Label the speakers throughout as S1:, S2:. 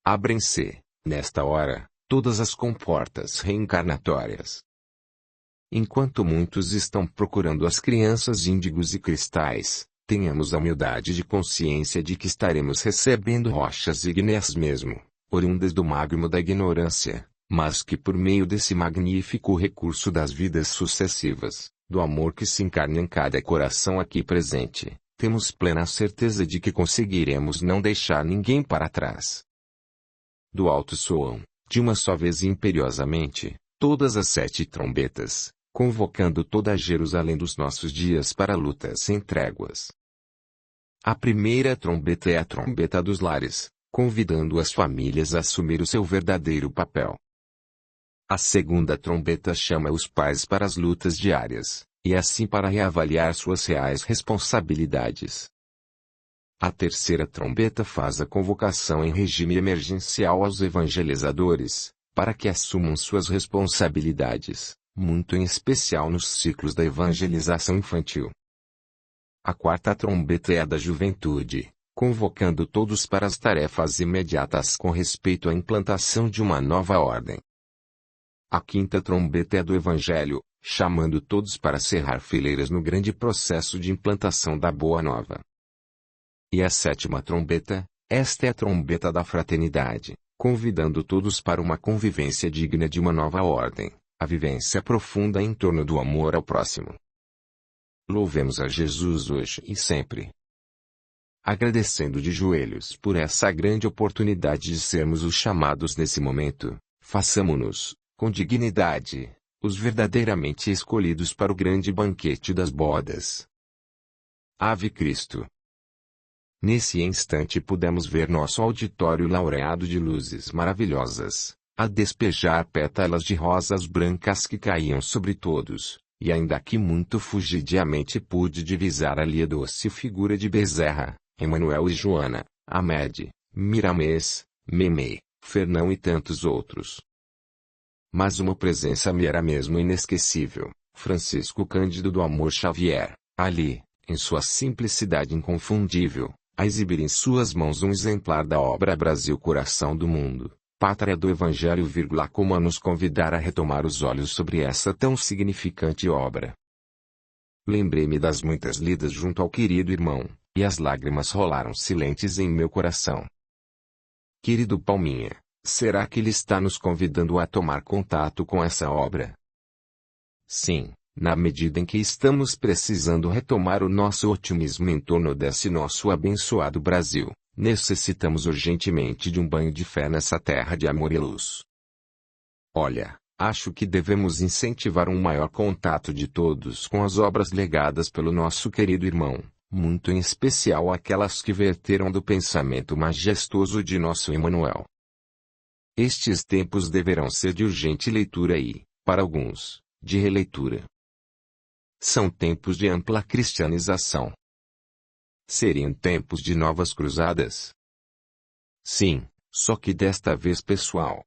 S1: Abrem-se, nesta hora, todas as comportas reencarnatórias. Enquanto muitos estão procurando as crianças índigos e cristais, tenhamos a humildade de consciência de que estaremos recebendo rochas ígneas mesmo, oriundas do magma da ignorância, mas que por meio desse magnífico recurso das vidas sucessivas, do amor que se encarna em cada coração aqui presente, temos plena certeza de que conseguiremos não deixar ninguém para trás. Do alto soam, de uma só vez e imperiosamente, todas as 7 trombetas, convocando toda a Jerusalém dos nossos dias para lutas sem tréguas. A primeira trombeta é a trombeta dos lares, convidando as famílias a assumir o seu verdadeiro papel. A segunda trombeta chama os pais para as lutas diárias, e assim para reavaliar suas reais responsabilidades. A terceira trombeta faz a convocação em regime emergencial aos evangelizadores, para que assumam suas responsabilidades, muito em especial nos ciclos da evangelização infantil. A quarta trombeta é a da juventude, convocando todos para as tarefas imediatas com respeito à implantação de uma nova ordem. A quinta trombeta é a do Evangelho, chamando todos para cerrar fileiras no grande processo de implantação da Boa Nova. E a sétima trombeta, esta é a trombeta da fraternidade, convidando todos para uma convivência digna de uma nova ordem, a vivência profunda em torno do amor ao próximo. Louvemos a Jesus hoje e sempre. Agradecendo de joelhos por essa grande oportunidade de sermos os chamados nesse momento, façamo-nos, com dignidade, os verdadeiramente escolhidos para o grande banquete das bodas. Ave Cristo. Nesse instante pudemos ver nosso auditório laureado de luzes maravilhosas, a despejar pétalas de rosas brancas que caíam sobre todos, e ainda que muito fugidiamente pude divisar ali a doce figura de Bezerra, Emanuel e Joana, Améde, Miramês, Memê, Fernão e tantos outros. Mas uma presença me era mesmo inesquecível, Francisco Cândido do Amor Xavier, ali, em sua simplicidade inconfundível, a exibir em suas mãos um exemplar da obra Brasil Coração do Mundo, Pátria do Evangelho, como a nos convidar a retomar os olhos sobre essa tão significante obra. Lembrei-me das muitas lidas junto ao querido irmão, e as lágrimas rolaram silentes em meu coração. Querido Palminha, será que ele está nos convidando a tomar contato com essa obra? Sim, na medida em que estamos precisando retomar o nosso otimismo em torno desse nosso abençoado Brasil, necessitamos urgentemente de um banho de fé nessa terra de amor e luz. Olha, acho que devemos incentivar um maior contato de todos com as obras legadas pelo nosso querido irmão, muito em especial aquelas que verteram do pensamento majestoso de nosso Emanuel. Estes tempos deverão ser de urgente leitura e, para alguns, de releitura. São tempos de ampla cristianização. Seriam tempos de novas cruzadas? Sim, só que desta vez pessoal.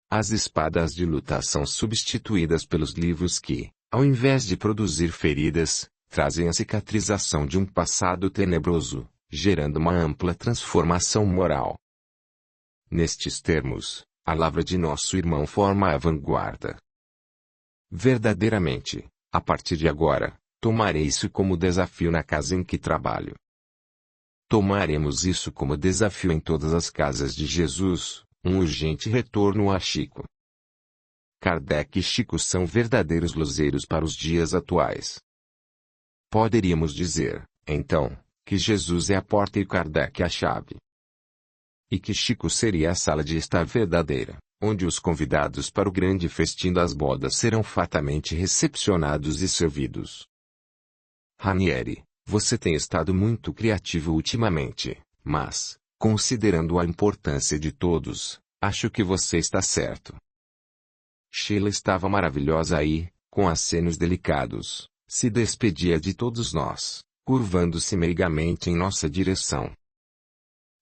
S1: As espadas de luta são substituídas pelos livros que, ao invés de produzir feridas, trazem a cicatrização de um passado tenebroso, gerando uma ampla transformação moral. Nestes termos, a lavra de nosso irmão forma a vanguarda. Verdadeiramente, a partir de agora, tomarei isso como desafio na casa em que trabalho. Tomaremos isso como desafio em todas as casas de Jesus, um urgente retorno a Chico. Kardec e Chico são verdadeiros luzeiros para os dias atuais. Poderíamos dizer, então, que Jesus é a porta e Kardec a chave. E que Chico seria a sala de estar verdadeira, onde os convidados para o grande festim das bodas serão fatamente recepcionados e servidos. Ranieri, você tem estado muito criativo ultimamente, mas, considerando a importância de todos, acho que você está certo. Sheila estava maravilhosa aí, com acenos delicados, se despedia de todos nós, curvando-se meigamente em nossa direção.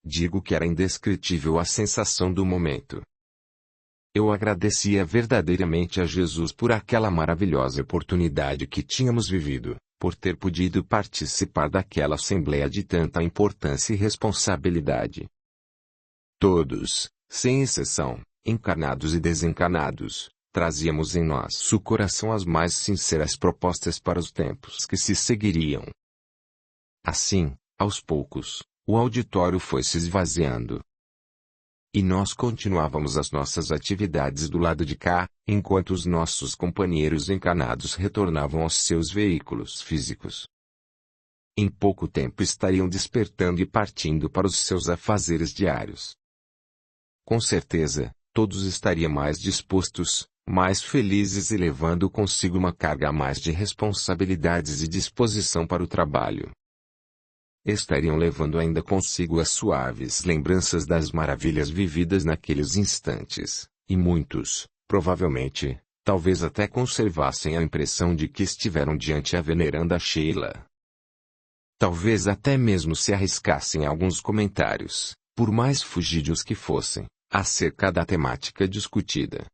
S1: Digo que era indescritível a sensação do momento. Eu agradecia verdadeiramente a Jesus por aquela maravilhosa oportunidade que tínhamos vivido, por ter podido participar daquela assembleia de tanta importância e responsabilidade. Todos, sem exceção, encarnados e desencarnados, trazíamos em nosso coração as mais sinceras propostas para os tempos que se seguiriam. Assim, aos poucos, o auditório foi se esvaziando. E nós continuávamos as nossas atividades do lado de cá, enquanto os nossos companheiros encarnados retornavam aos seus veículos físicos. Em pouco tempo estariam despertando e partindo para os seus afazeres diários. Com certeza, todos estariam mais dispostos, mais felizes e levando consigo uma carga a mais de responsabilidades e disposição para o trabalho. Estariam levando ainda consigo as suaves lembranças das maravilhas vividas naqueles instantes, e muitos, provavelmente, talvez até conservassem a impressão de que estiveram diante a veneranda Sheila. Talvez até mesmo se arriscassem alguns comentários, por mais fugidios que fossem, acerca da temática discutida.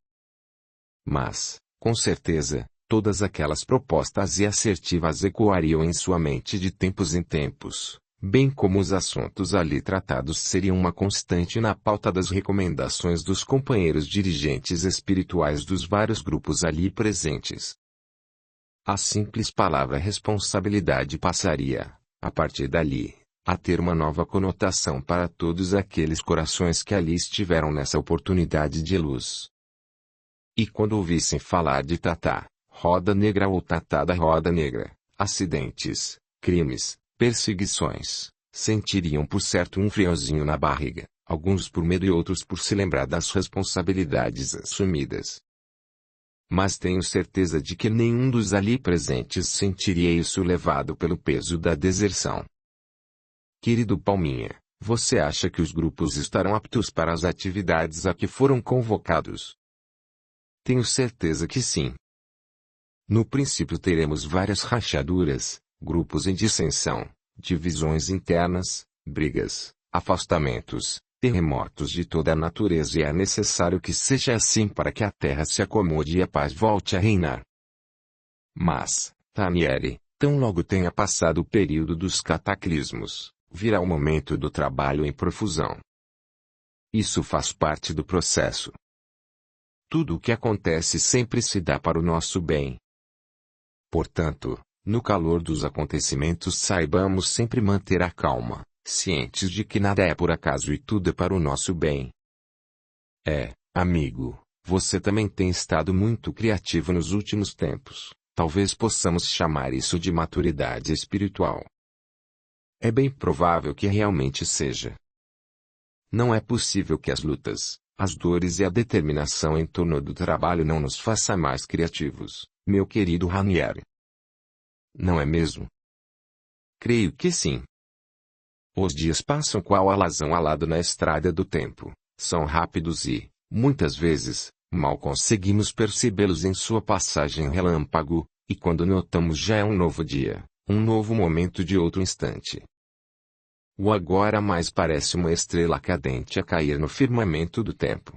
S1: Mas, com certeza, todas aquelas propostas e assertivas ecoariam em sua mente de tempos em tempos, bem como os assuntos ali tratados seriam uma constante na pauta das recomendações dos companheiros dirigentes espirituais dos vários grupos ali presentes. A simples palavra responsabilidade passaria, a partir dali, a ter uma nova conotação para todos aqueles corações que ali estiveram nessa oportunidade de luz. E quando ouvissem falar de Tatá, Roda Negra ou Tatá da Roda Negra, acidentes, crimes, perseguições, sentiriam por certo um friozinho na barriga, alguns por medo e outros por se lembrar das responsabilidades assumidas. Mas tenho certeza de que nenhum dos ali presentes sentiria isso levado pelo peso da deserção. Querido Palminha, você acha que os grupos estarão aptos para as atividades a que foram convocados? Tenho certeza que sim. No princípio teremos várias rachaduras, grupos em dissensão, divisões internas, brigas, afastamentos, terremotos de toda a natureza e é necessário que seja assim para que a terra se acomode e a paz volte a reinar. Mas, Taniele, tão logo tenha passado o período dos cataclismos, virá o momento do trabalho em profusão. Isso faz parte do processo. Tudo o que acontece sempre se dá para o nosso bem. Portanto, no calor dos acontecimentos saibamos sempre manter a calma, cientes de que nada é por acaso e tudo é para o nosso bem. Amigo, você também tem estado muito criativo nos últimos tempos, talvez possamos chamar isso de maturidade espiritual. É bem provável que realmente seja. Não é possível que as lutas, as dores e a determinação em torno do trabalho não nos façam mais criativos, meu querido Ranieri. Não é mesmo? Creio que sim. Os dias passam qual alazão alado na estrada do tempo, são rápidos e, muitas vezes, mal conseguimos percebê-los em sua passagem relâmpago, e quando notamos já é um novo dia, um novo momento de outro instante. O agora mais parece uma estrela cadente a cair no firmamento do tempo.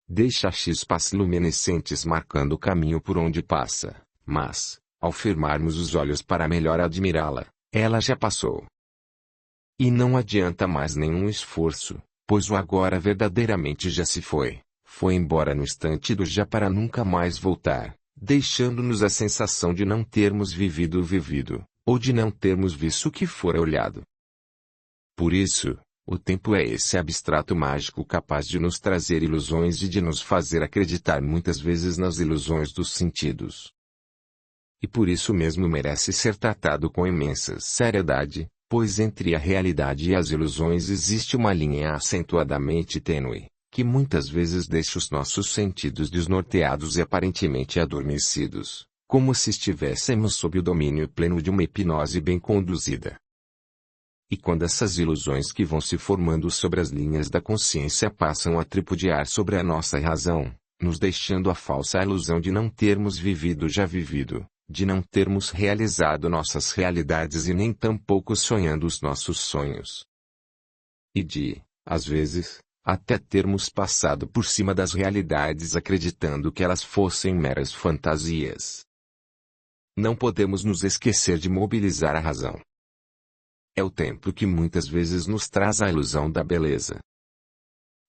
S1: Deixa chispas luminescentes marcando o caminho por onde passa, mas, ao firmarmos os olhos para melhor admirá-la, ela já passou. E não adianta mais nenhum esforço, pois o agora verdadeiramente já se foi embora no instante do já para nunca mais voltar, deixando-nos a sensação de não termos vivido o vivido, ou de não termos visto o que fora olhado. Por isso, o tempo é esse abstrato mágico capaz de nos trazer ilusões e de nos fazer acreditar muitas vezes nas ilusões dos sentidos. E por isso mesmo merece ser tratado com imensa seriedade, pois entre a realidade e as ilusões existe uma linha acentuadamente tênue, que muitas vezes deixa os nossos sentidos desnorteados e aparentemente adormecidos, como se estivéssemos sob o domínio pleno de uma hipnose bem conduzida. E quando essas ilusões que vão se formando sobre as linhas da consciência passam a tripudiar sobre a nossa razão, nos deixando a falsa ilusão de não termos vivido já vivido, de não termos realizado nossas realidades e nem tampouco sonhando os nossos sonhos. E de, às vezes, até termos passado por cima das realidades acreditando que elas fossem meras fantasias. Não podemos nos esquecer de mobilizar a razão. É o tempo que muitas vezes nos traz a ilusão da beleza.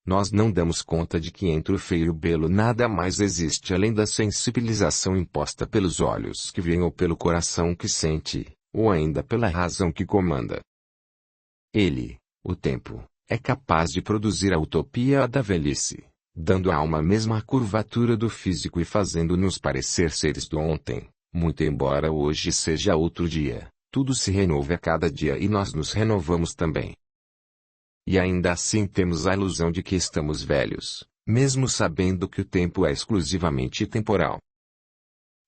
S1: Nós não damos conta de que entre o feio e o belo nada mais existe além da sensibilização imposta pelos olhos que veem ou pelo coração que sente, ou ainda pela razão que comanda. Ele, o tempo, é capaz de produzir a utopia da velhice, dando à alma a mesma curvatura do físico e fazendo-nos parecer seres do ontem, muito embora hoje seja outro dia, tudo se renova a cada dia e nós nos renovamos também. E ainda assim temos a ilusão de que estamos velhos, mesmo sabendo que o tempo é exclusivamente temporal.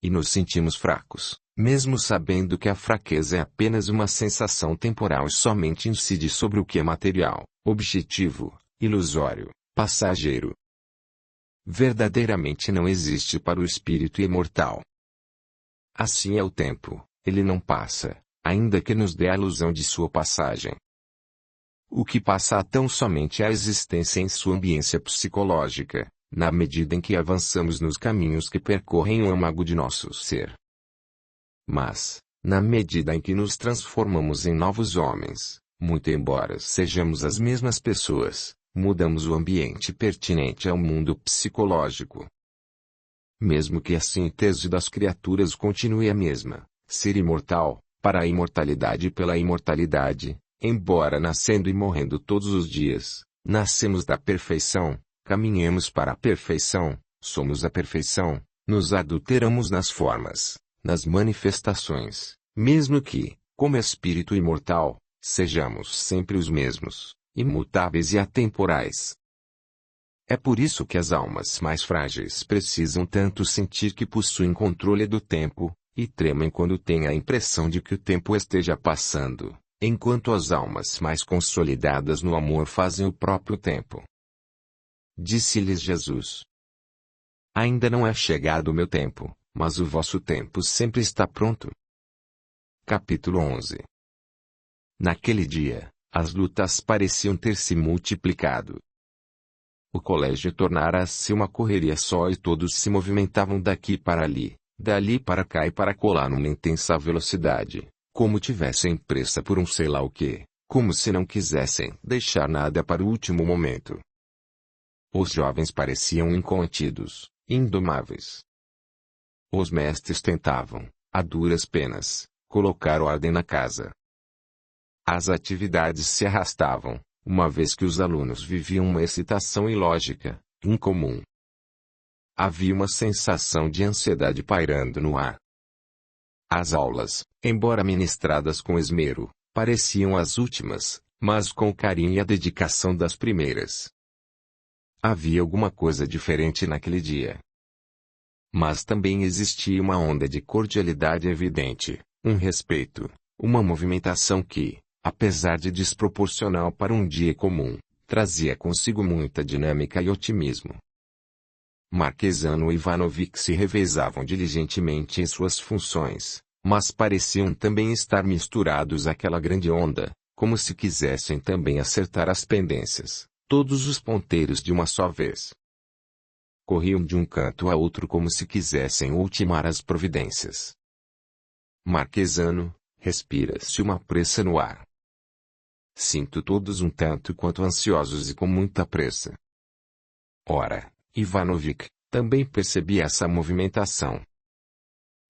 S1: E nos sentimos fracos, mesmo sabendo que a fraqueza é apenas uma sensação temporal e somente incide sobre o que é material, objetivo, ilusório, passageiro. Verdadeiramente não existe para o espírito imortal. Assim é o tempo, ele não passa, ainda que nos dê a ilusão de sua passagem. O que passa tão somente é a existência em sua ambiência psicológica, na medida em que avançamos nos caminhos que percorrem o âmago de nosso ser. Mas, na medida em que nos transformamos em novos homens, muito embora sejamos as mesmas pessoas, mudamos o ambiente pertinente ao mundo psicológico. Mesmo que a síntese das criaturas continue a mesma, ser imortal, para a imortalidade e pela imortalidade, embora nascendo e morrendo todos os dias, nascemos da perfeição, caminhemos para a perfeição, somos a perfeição, nos adulteramos nas formas, nas manifestações, mesmo que, como espírito imortal, sejamos sempre os mesmos, imutáveis e atemporais. É por isso que as almas mais frágeis precisam tanto sentir que possuem controle do tempo, e tremem quando têm a impressão de que o tempo esteja passando, enquanto as almas mais consolidadas no amor fazem o próprio tempo. Disse-lhes Jesus: Ainda não é chegado o meu tempo, mas o vosso tempo sempre está pronto. Capítulo 11. Naquele dia, as lutas pareciam ter se multiplicado. O colégio tornara-se uma correria só e todos se movimentavam daqui para ali, dali para cá e para colar numa intensa velocidade, como tivessem pressa por um sei lá o quê, como se não quisessem deixar nada para o último momento. Os jovens pareciam incontidos, indomáveis. Os mestres tentavam, a duras penas, colocar ordem na casa. As atividades se arrastavam, uma vez que os alunos viviam uma excitação ilógica, incomum. Havia uma sensação de ansiedade pairando no ar. As aulas, embora ministradas com esmero, pareciam as últimas, mas com o carinho e a dedicação das primeiras. Havia alguma coisa diferente naquele dia. Mas também existia uma onda de cordialidade evidente, um respeito, uma movimentação que, apesar de desproporcional para um dia comum, trazia consigo muita dinâmica e otimismo. Marquesano e Ivanovic se revezavam diligentemente em suas funções, mas pareciam também estar misturados àquela grande onda, como se quisessem também acertar as pendências, todos os ponteiros de uma só vez. Corriam de um canto a outro como se quisessem ultimar as providências. Marquesano, respira-se uma pressa no ar. Sinto todos um tanto quanto ansiosos e com muita pressa. Ora, Ivanovic também percebia essa movimentação.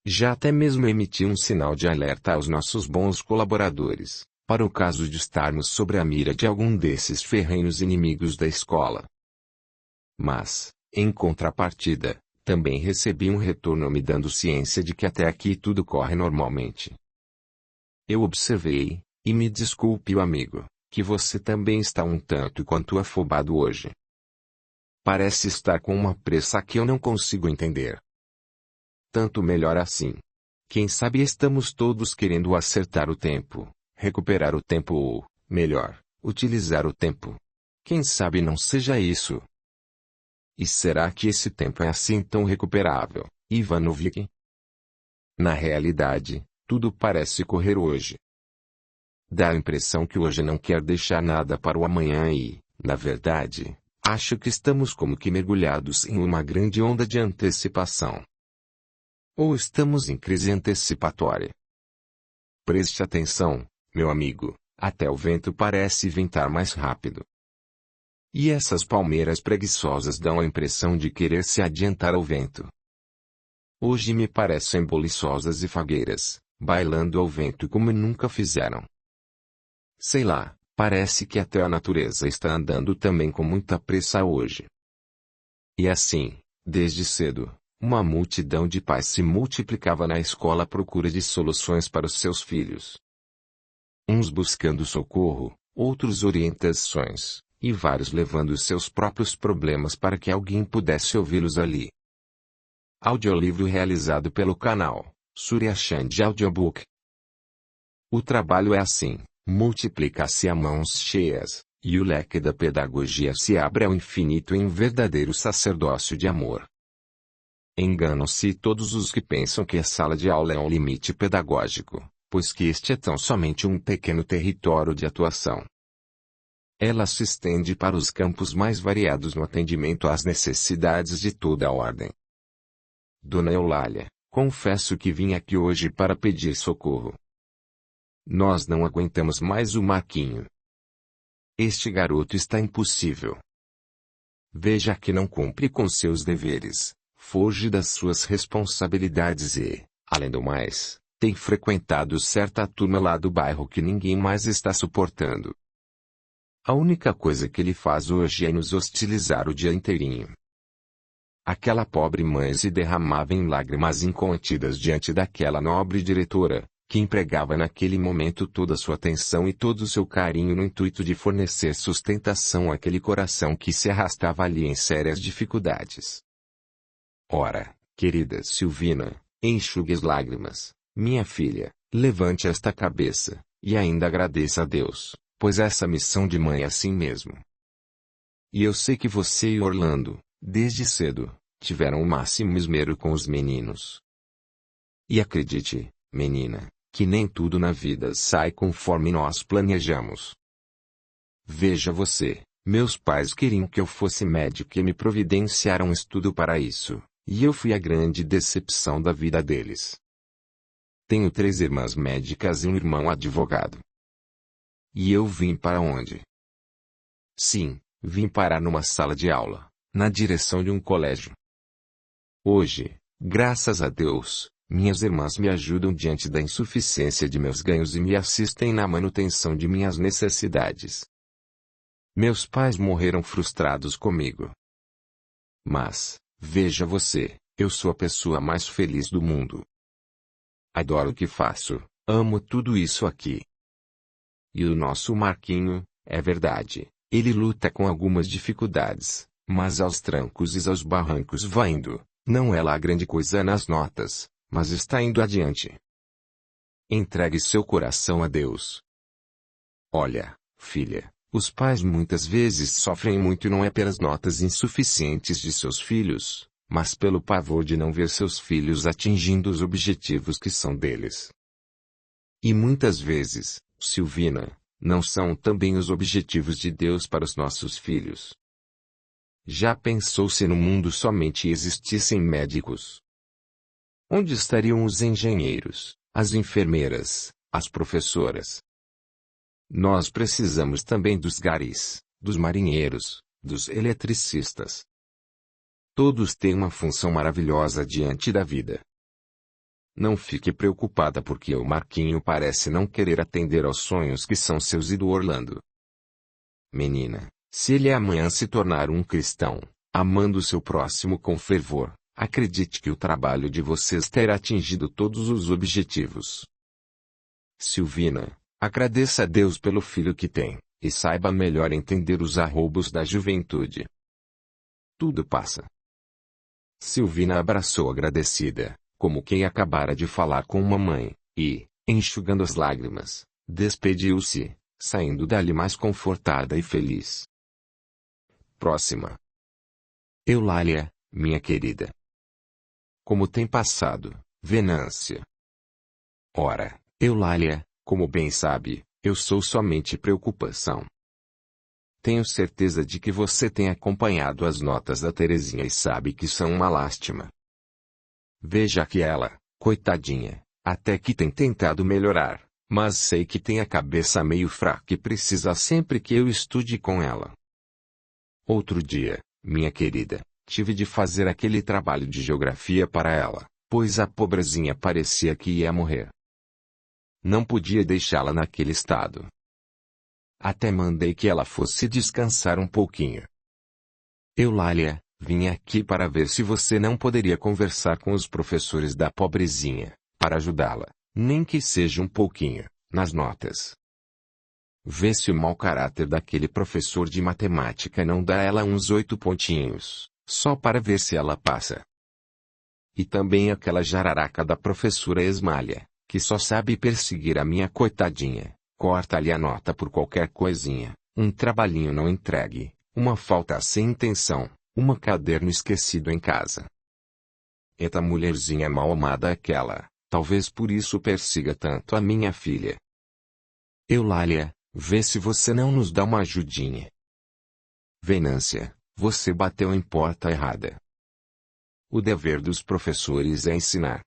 S1: Já até mesmo emitiu um sinal de alerta aos nossos bons colaboradores, para o caso de estarmos sobre a mira de algum desses ferrenhos inimigos da escola. Mas, em contrapartida, também recebi um retorno me dando ciência de que até aqui tudo corre normalmente. Eu observei, e me desculpe o amigo, que você também está um tanto quanto afobado hoje. Parece estar com uma pressa que eu não consigo entender. Tanto melhor assim. Quem sabe estamos todos querendo acertar o tempo, recuperar o tempo ou, melhor, utilizar o tempo. Quem sabe não seja isso. E será que esse tempo é assim tão recuperável, Ivanovic? Na realidade, tudo parece correr hoje. Dá a impressão que hoje não quer deixar nada para o amanhã e, na verdade, acho que estamos como que mergulhados em uma grande onda de antecipação. Ou estamos em crise antecipatória. Preste atenção, meu amigo, até o vento parece ventar mais rápido. E essas palmeiras preguiçosas dão a impressão de querer se adiantar ao vento. Hoje me parecem boliçosas e fagueiras, bailando ao vento como nunca fizeram. Sei lá, parece que até a natureza está andando também com muita pressa hoje. E assim, desde cedo, uma multidão de pais se multiplicava na escola à procura de soluções para os seus filhos. Uns buscando socorro, outros orientações, e vários levando seus próprios problemas para que alguém pudesse ouvi-los ali. Audiolivro realizado pelo canal Surya Chand Audiobook. O trabalho é assim, multiplica-se a mãos cheias, e o leque da pedagogia se abre ao infinito em verdadeiro sacerdócio de amor. Enganam-se todos os que pensam que a sala de aula é um limite pedagógico, pois que este é tão somente um pequeno território de atuação. Ela se estende para os campos mais variados no atendimento às necessidades de toda a ordem. Dona Eulália, confesso que vim aqui hoje para pedir socorro. Nós não aguentamos mais o Marquinho. Este garoto está impossível. Veja que não cumpre com seus deveres, foge das suas responsabilidades e, além do mais, tem frequentado certa turma lá do bairro que ninguém mais está suportando. A única coisa que ele faz hoje é nos hostilizar o dia inteirinho. Aquela pobre mãe se derramava em lágrimas incontidas diante daquela nobre diretora, que empregava naquele momento toda a sua atenção e todo o seu carinho no intuito de fornecer sustentação àquele coração que se arrastava ali em sérias dificuldades. Ora, querida Silvina, enxugue as lágrimas, minha filha, levante esta cabeça, e ainda agradeça a Deus, pois essa missão de mãe é assim mesmo. E eu sei que você e Orlando, desde cedo, tiveram o máximo esmero com os meninos. E acredite, menina, que nem tudo na vida sai conforme nós planejamos. Veja você, meus pais queriam que eu fosse médico e me providenciaram estudo para isso, e eu fui a grande decepção da vida deles. Tenho 3 irmãs médicas e um irmão advogado. E eu vim para onde? Sim, vim parar numa sala de aula, na direção de um colégio. Hoje, graças a Deus, minhas irmãs me ajudam diante da insuficiência de meus ganhos e me assistem na manutenção de minhas necessidades. Meus pais morreram frustrados comigo. Mas, veja você, eu sou a pessoa mais feliz do mundo. Adoro o que faço, amo tudo isso aqui. E o nosso Marquinho, é verdade, ele luta com algumas dificuldades, mas aos trancos e aos barrancos vai indo, não é lá grande coisa nas notas, mas está indo adiante. Entregue seu coração a Deus. Olha, filha, os pais muitas vezes sofrem muito e não é pelas notas insuficientes de seus filhos, mas pelo pavor de não ver seus filhos atingindo os objetivos que são deles. E muitas vezes, Silvina, não são também os objetivos de Deus para os nossos filhos. Já pensou se no mundo somente existissem médicos? Onde estariam os engenheiros, as enfermeiras, as professoras? Nós precisamos também dos garis, dos marinheiros, dos eletricistas. Todos têm uma função maravilhosa diante da vida. Não fique preocupada porque o Marquinho parece não querer atender aos sonhos que são seus e do Orlando. Menina, se ele amanhã se tornar um cristão, amando seu próximo com fervor, acredite que o trabalho de vocês terá atingido todos os objetivos. Silvina, agradeça a Deus pelo filho que tem, e saiba melhor entender os arroubos da juventude. Tudo passa. Silvina abraçou agradecida, como quem acabara de falar com uma mãe, e, enxugando as lágrimas, despediu-se, saindo dali mais confortada e feliz. Próxima. Eulália, minha querida. Como tem passado, Venância? Ora, Eulália, como bem sabe, eu sou somente preocupação. Tenho certeza de que você tem acompanhado as notas da Terezinha e sabe que são uma lástima. Veja que ela, coitadinha, até que tem tentado melhorar, mas sei que tem a cabeça meio fraca e precisa sempre que eu estude com ela. Outro dia, minha querida, tive de fazer aquele trabalho de geografia para ela, pois a pobrezinha parecia que ia morrer. Não podia deixá-la naquele estado. Até mandei que ela fosse descansar um pouquinho. Eulália, vim aqui para ver se você não poderia conversar com os professores da pobrezinha, para ajudá-la, nem que seja um pouquinho, nas notas. Vê se o mau caráter daquele professor de matemática não dá a ela uns 8 pontinhos, só para ver se ela passa. E também aquela jararaca da professora Esmalha, que só sabe perseguir a minha coitadinha, corta-lhe a nota por qualquer coisinha, um trabalhinho não entregue, uma falta sem intenção, um caderno esquecido em casa. Eita mulherzinha mal amada aquela, talvez por isso persiga tanto a minha filha. Eulália, vê se você não nos dá uma ajudinha. Venância, você bateu em porta errada. O dever dos professores é ensinar.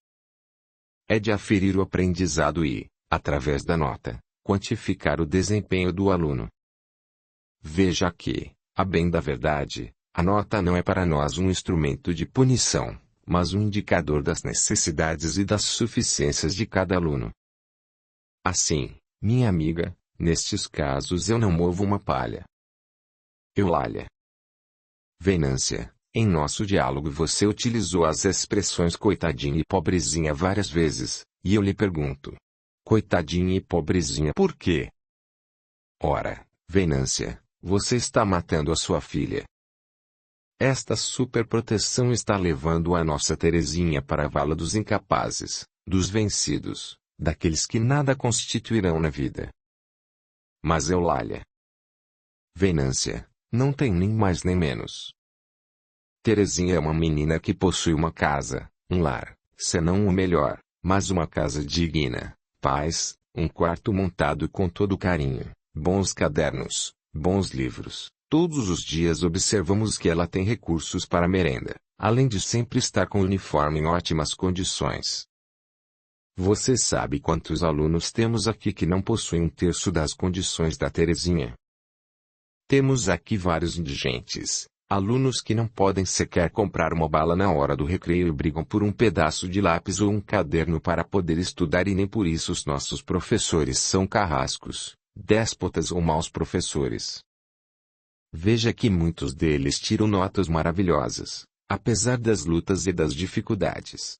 S1: É de aferir o aprendizado e, através da nota, quantificar o desempenho do aluno. Veja que, a bem da verdade, a nota não é para nós um instrumento de punição, mas um indicador das necessidades e das suficiências de cada aluno. Assim, minha amiga, nestes casos eu não movo uma palha. Eulália. Venância, em nosso diálogo você utilizou as expressões coitadinha e pobrezinha várias vezes, e eu lhe pergunto. Coitadinha e pobrezinha por quê? Ora, Venância, você está matando a sua filha. Esta superproteção está levando a nossa Terezinha para a vala dos incapazes, dos vencidos, daqueles que nada constituirão na vida. Mas Eulália. Venância, não tem nem mais nem menos. Terezinha é uma menina que possui uma casa, um lar, senão o melhor, mas uma casa digna, paz, um quarto montado com todo carinho, bons cadernos, bons livros. Todos os dias observamos que ela tem recursos para merenda, além de sempre estar com o uniforme em ótimas condições. Você sabe quantos alunos temos aqui que não possuem um terço das condições da Terezinha? Temos aqui vários indigentes, alunos que não podem sequer comprar uma bala na hora do recreio e brigam por um pedaço de lápis ou um caderno para poder estudar e nem por isso os nossos professores são carrascos, déspotas ou maus professores. Veja que muitos deles tiram notas maravilhosas, apesar das lutas e das dificuldades.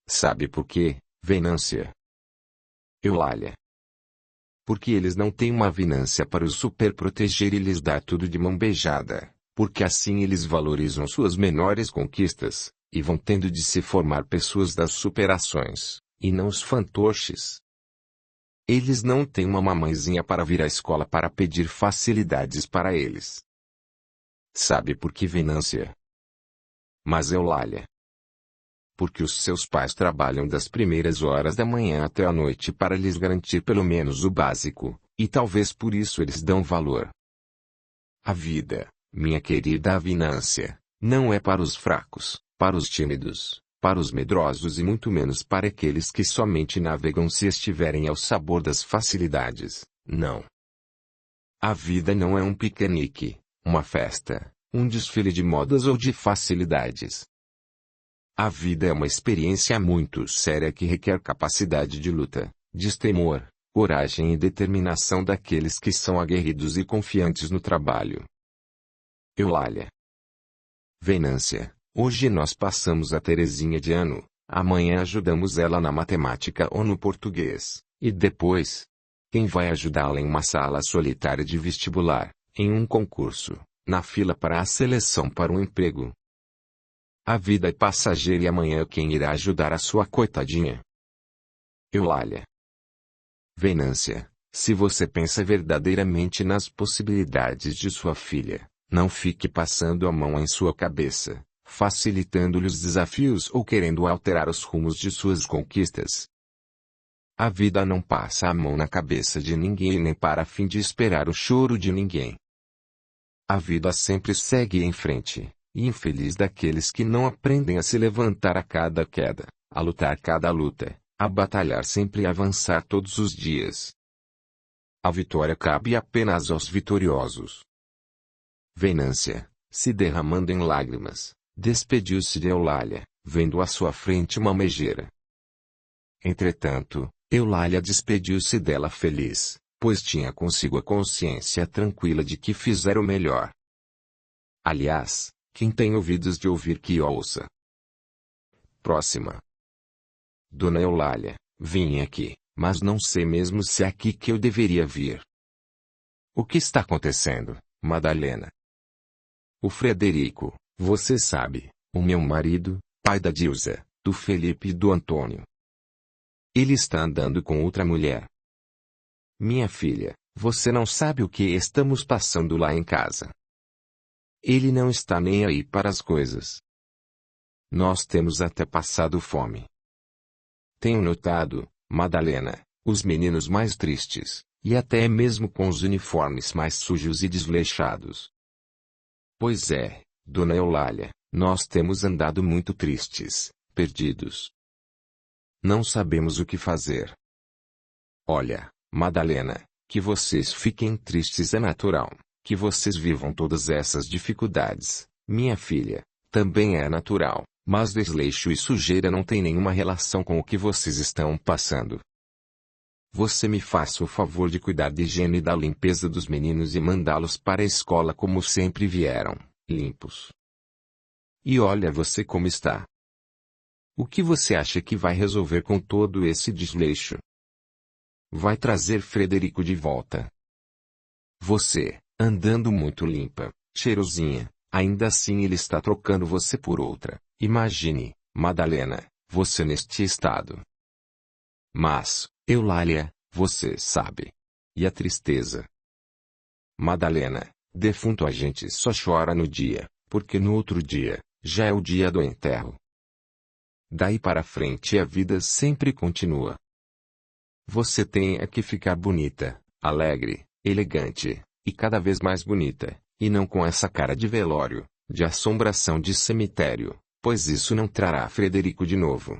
S1: Sabe por quê, Venância? Eulália. Porque eles não têm uma Venância para os superproteger e lhes dar tudo de mão beijada, porque assim eles valorizam suas menores conquistas, e vão tendo de se formar pessoas das superações, e não os fantoches. Eles não têm uma mamãezinha para vir à escola para pedir facilidades para eles. Sabe por que, Venância? Mas Eulália. Porque os seus pais trabalham das primeiras horas da manhã até a noite para lhes garantir pelo menos o básico, e talvez por isso eles dão valor. A vida, minha querida Venância, não é para os fracos, para os tímidos, para os medrosos e muito menos para aqueles que somente navegam se estiverem ao sabor das facilidades, não. A vida não é um piquenique, uma festa, um desfile de modas ou de facilidades. A vida é uma experiência muito séria que requer capacidade de luta, destemor, coragem e determinação daqueles que são aguerridos e confiantes no trabalho. Eulália. Venância, hoje nós passamos a Terezinha de ano, amanhã ajudamos ela na matemática ou no português, e depois? Quem vai ajudá-la em uma sala solitária de vestibular, em um concurso, na fila para a seleção para um emprego? A vida é passageira e amanhã quem irá ajudar a sua coitadinha? Eulália. Venância, se você pensa verdadeiramente nas possibilidades de sua filha, não fique passando a mão em sua cabeça, facilitando-lhe os desafios ou querendo alterar os rumos de suas conquistas. A vida não passa a mão na cabeça de ninguém e nem para a fim de esperar o choro de ninguém. A vida sempre segue em frente. E infeliz daqueles que não aprendem a se levantar a cada queda, a lutar cada luta, a batalhar sempre e avançar todos os dias. A vitória cabe apenas aos vitoriosos. Venância, se derramando em lágrimas, despediu-se de Eulália, vendo à sua frente uma megeira. Entretanto, Eulália despediu-se dela feliz, pois tinha consigo a consciência tranquila de que fizera o melhor. Aliás, quem tem ouvidos de ouvir que ouça. Próxima. Dona Eulália, vim aqui, mas não sei mesmo se é aqui que eu deveria vir. O que está acontecendo, Madalena? O Frederico, você sabe, o meu marido, pai da Dilza, do Felipe e do Antônio. Ele está andando com outra mulher. Minha filha, você não sabe o que estamos passando lá em casa. Ele não está nem aí para as coisas. Nós temos até passado fome. Tenho notado, Madalena, os meninos mais tristes, e até mesmo com os uniformes mais sujos e desleixados. Pois é, Dona Eulália, nós temos andado muito tristes, perdidos. Não sabemos o que fazer. Olha, Madalena, que vocês fiquem tristes é natural, que vocês vivam todas essas dificuldades, minha filha, também é natural, mas desleixo e sujeira não tem nenhuma relação com o que vocês estão passando. Você me faça o favor de cuidar da higiene e da limpeza dos meninos e mandá-los para a escola como sempre vieram, limpos. E olha você como está. O que você acha que vai resolver com todo esse desleixo? Vai trazer Frederico de volta. Você, andando muito limpa, cheirosinha, ainda assim ele está trocando você por outra. Imagine, Madalena, você neste estado. Mas, Eulália, você sabe. E a tristeza? Madalena, defunto a gente só chora no dia, porque no outro dia, já é o dia do enterro. Daí para frente a vida sempre continua. Você tem é que ficar bonita, alegre, elegante, e cada vez mais bonita, e não com essa cara de velório, de assombração de cemitério, pois isso não trará Frederico de novo.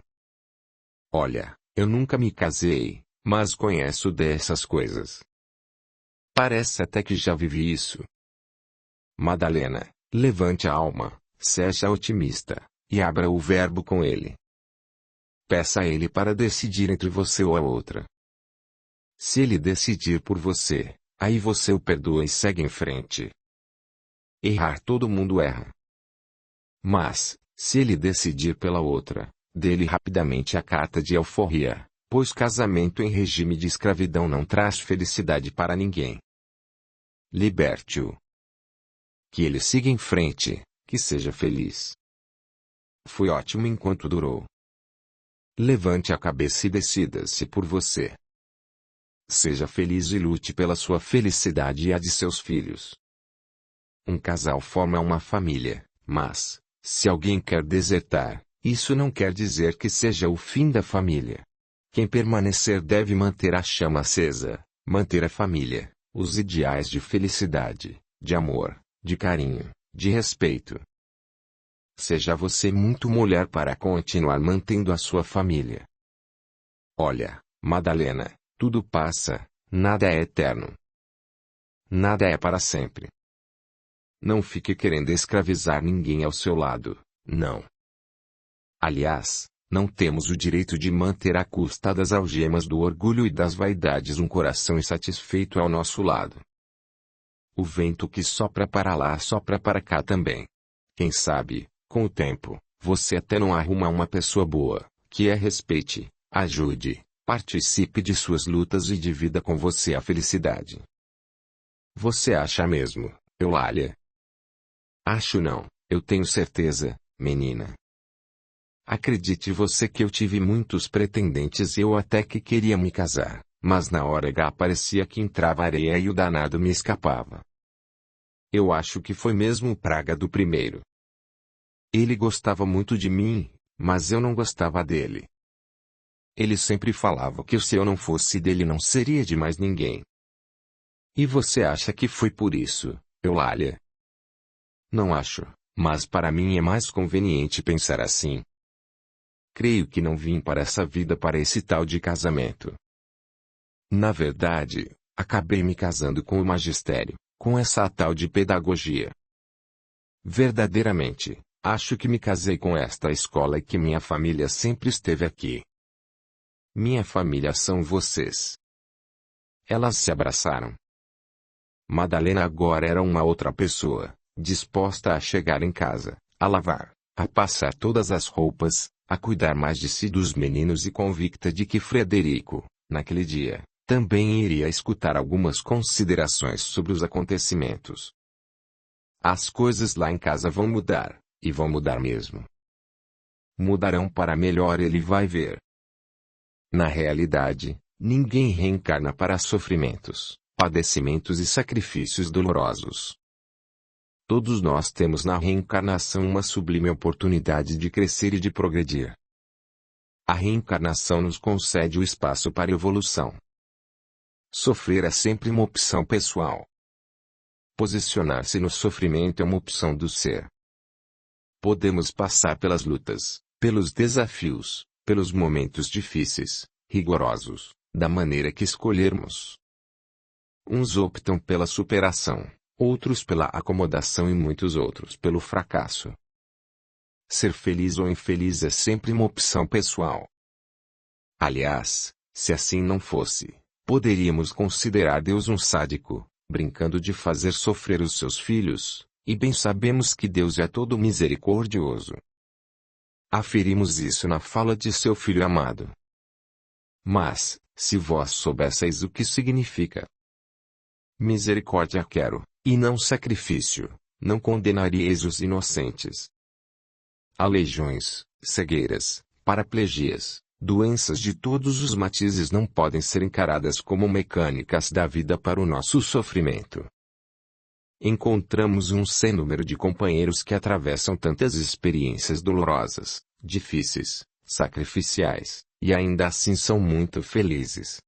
S1: Olha, eu nunca me casei, mas conheço dessas coisas. Parece até que já vivi isso. Madalena, levante a alma, seja otimista, e abra o verbo com ele. Peça a ele para decidir entre você ou a outra. Se ele decidir por você, aí você o perdoa e segue em frente. Errar todo mundo erra. Mas, se ele decidir pela outra, dê-lhe rapidamente a carta de alforria, pois casamento em regime de escravidão não traz felicidade para ninguém. Liberte-o. Que ele siga em frente, que seja feliz. Foi ótimo enquanto durou. Levante a cabeça e decida-se por você. Seja feliz e lute pela sua felicidade e a de seus filhos. Um casal forma uma família, mas, se alguém quer desertar, isso não quer dizer que seja o fim da família. Quem permanecer deve manter a chama acesa, manter a família, os ideais de felicidade, de amor, de carinho, de respeito. Seja você muito mulher para continuar mantendo a sua família. Olha, Madalena, tudo passa, nada é eterno. Nada é para sempre. Não fique querendo escravizar ninguém ao seu lado, não. Aliás, não temos o direito de manter à custa das algemas do orgulho e das vaidades um coração insatisfeito ao nosso lado. O vento que sopra para lá sopra para cá também. Quem sabe, com o tempo, você até não arruma uma pessoa boa, que a respeite, ajude, participe de suas lutas e divida com você a felicidade. Você acha mesmo, Eulália? Acho não, eu tenho certeza, menina. Acredite você que eu tive muitos pretendentes e eu até que queria me casar, mas na hora H parecia que entrava areia e o danado me escapava. Eu acho que foi mesmo praga do primeiro. Ele gostava muito de mim, mas eu não gostava dele. Ele sempre falava que se eu não fosse dele não seria de mais ninguém. E você acha que foi por isso, Eulália? Não acho, mas para mim é mais conveniente pensar assim. Creio que não vim para essa vida para esse tal de casamento. Na verdade, acabei me casando com o magistério, com essa tal de pedagogia. Verdadeiramente, acho que me casei com esta escola e que minha família sempre esteve aqui. Minha família são vocês. Elas se abraçaram. Madalena agora era uma outra pessoa, disposta a chegar em casa, a lavar, a passar todas as roupas, a cuidar mais de si e dos meninos e convicta de que Frederico, naquele dia, também iria escutar algumas considerações sobre os acontecimentos. As coisas lá em casa vão mudar, e vão mudar mesmo. Mudarão para melhor, ele vai ver. Na realidade, ninguém reencarna para sofrimentos, padecimentos e sacrifícios dolorosos. Todos nós temos na reencarnação uma sublime oportunidade de crescer e de progredir. A reencarnação nos concede o espaço para evolução. Sofrer é sempre uma opção pessoal. Posicionar-se no sofrimento é uma opção do ser. Podemos passar pelas lutas, pelos desafios, pelos momentos difíceis, rigorosos, da maneira que escolhermos. Uns optam pela superação, outros pela acomodação e muitos outros pelo fracasso. Ser feliz ou infeliz é sempre uma opção pessoal. Aliás, se assim não fosse, poderíamos considerar Deus um sádico, brincando de fazer sofrer os seus filhos, e bem sabemos que Deus é todo misericordioso. Aferimos isso na fala de seu Filho amado. Mas, se vós soubesseis o que significa misericórdia quero, e não sacrifício, não condenaríeis os inocentes. Aleijões, cegueiras, paraplegias, doenças de todos os matizes não podem ser encaradas como mecânicas da vida para o nosso sofrimento. Encontramos um sem número de companheiros que atravessam tantas experiências dolorosas, difíceis, sacrificiais, e ainda assim são muito felizes.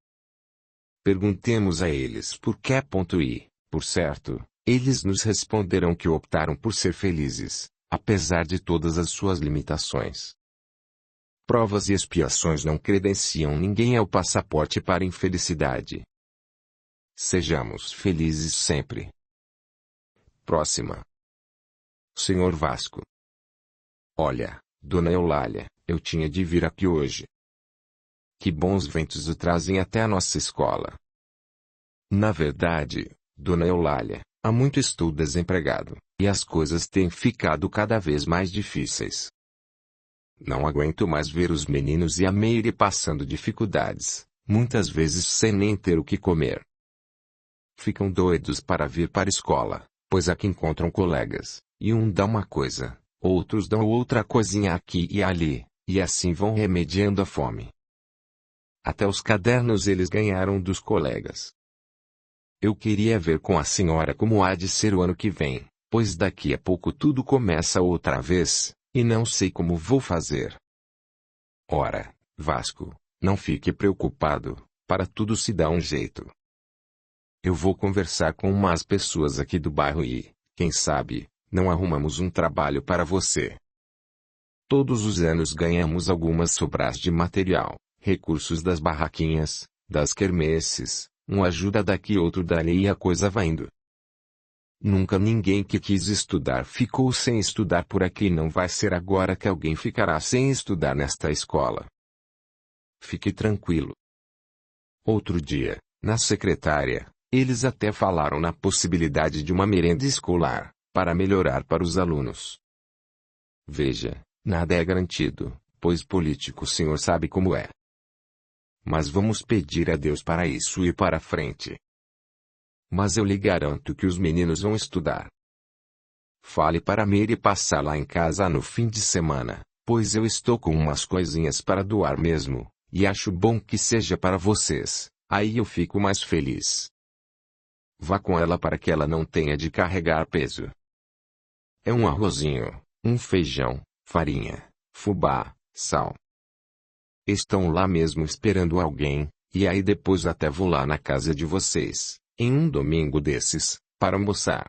S1: Perguntemos a eles por que e, por certo, eles nos responderão que optaram por ser felizes, apesar de todas as suas limitações. Provas e expiações não credenciam ninguém ao passaporte para a infelicidade. Sejamos felizes sempre. Próxima. Senhor Vasco. Olha, Dona Eulália, eu tinha de vir aqui hoje. Que bons ventos o trazem até a nossa escola. Na verdade, Dona Eulália, há muito estou desempregado, e as coisas têm ficado cada vez mais difíceis. Não aguento mais ver os meninos e a Meire passando dificuldades, muitas vezes sem nem ter o que comer. Ficam doidos para vir para a escola, pois aqui encontram colegas, e um dá uma coisa, outros dão outra coisinha aqui e ali, e assim vão remediando a fome. Até os cadernos eles ganharam dos colegas. Eu queria ver com a senhora como há de ser o ano que vem, pois daqui a pouco tudo começa outra vez, e não sei como vou fazer. Ora, Vasco, não fique preocupado, para tudo se dá um jeito. Eu vou conversar com umas pessoas aqui do bairro e, quem sabe, não arrumamos um trabalho para você. Todos os anos ganhamos algumas sobras de material, recursos das barraquinhas, das quermesses, um ajuda daqui outro dali e a coisa vai indo. Nunca ninguém que quis estudar ficou sem estudar por aqui e não vai ser agora que alguém ficará sem estudar nesta escola. Fique tranquilo. Outro dia, na secretária, eles até falaram na possibilidade de uma merenda escolar, para melhorar para os alunos. Veja, nada é garantido, pois político o senhor sabe como é. Mas vamos pedir a Deus para isso ir para frente. Mas eu lhe garanto que os meninos vão estudar. Fale para Meire passar lá em casa no fim de semana, pois eu estou com umas coisinhas para doar mesmo, e acho bom que seja para vocês, aí eu fico mais feliz. Vá com ela para que ela não tenha de carregar peso. É um arrozinho, um feijão, farinha, fubá, sal. Estão lá mesmo esperando alguém, e aí depois até vou lá na casa de vocês, em um domingo desses, para almoçar.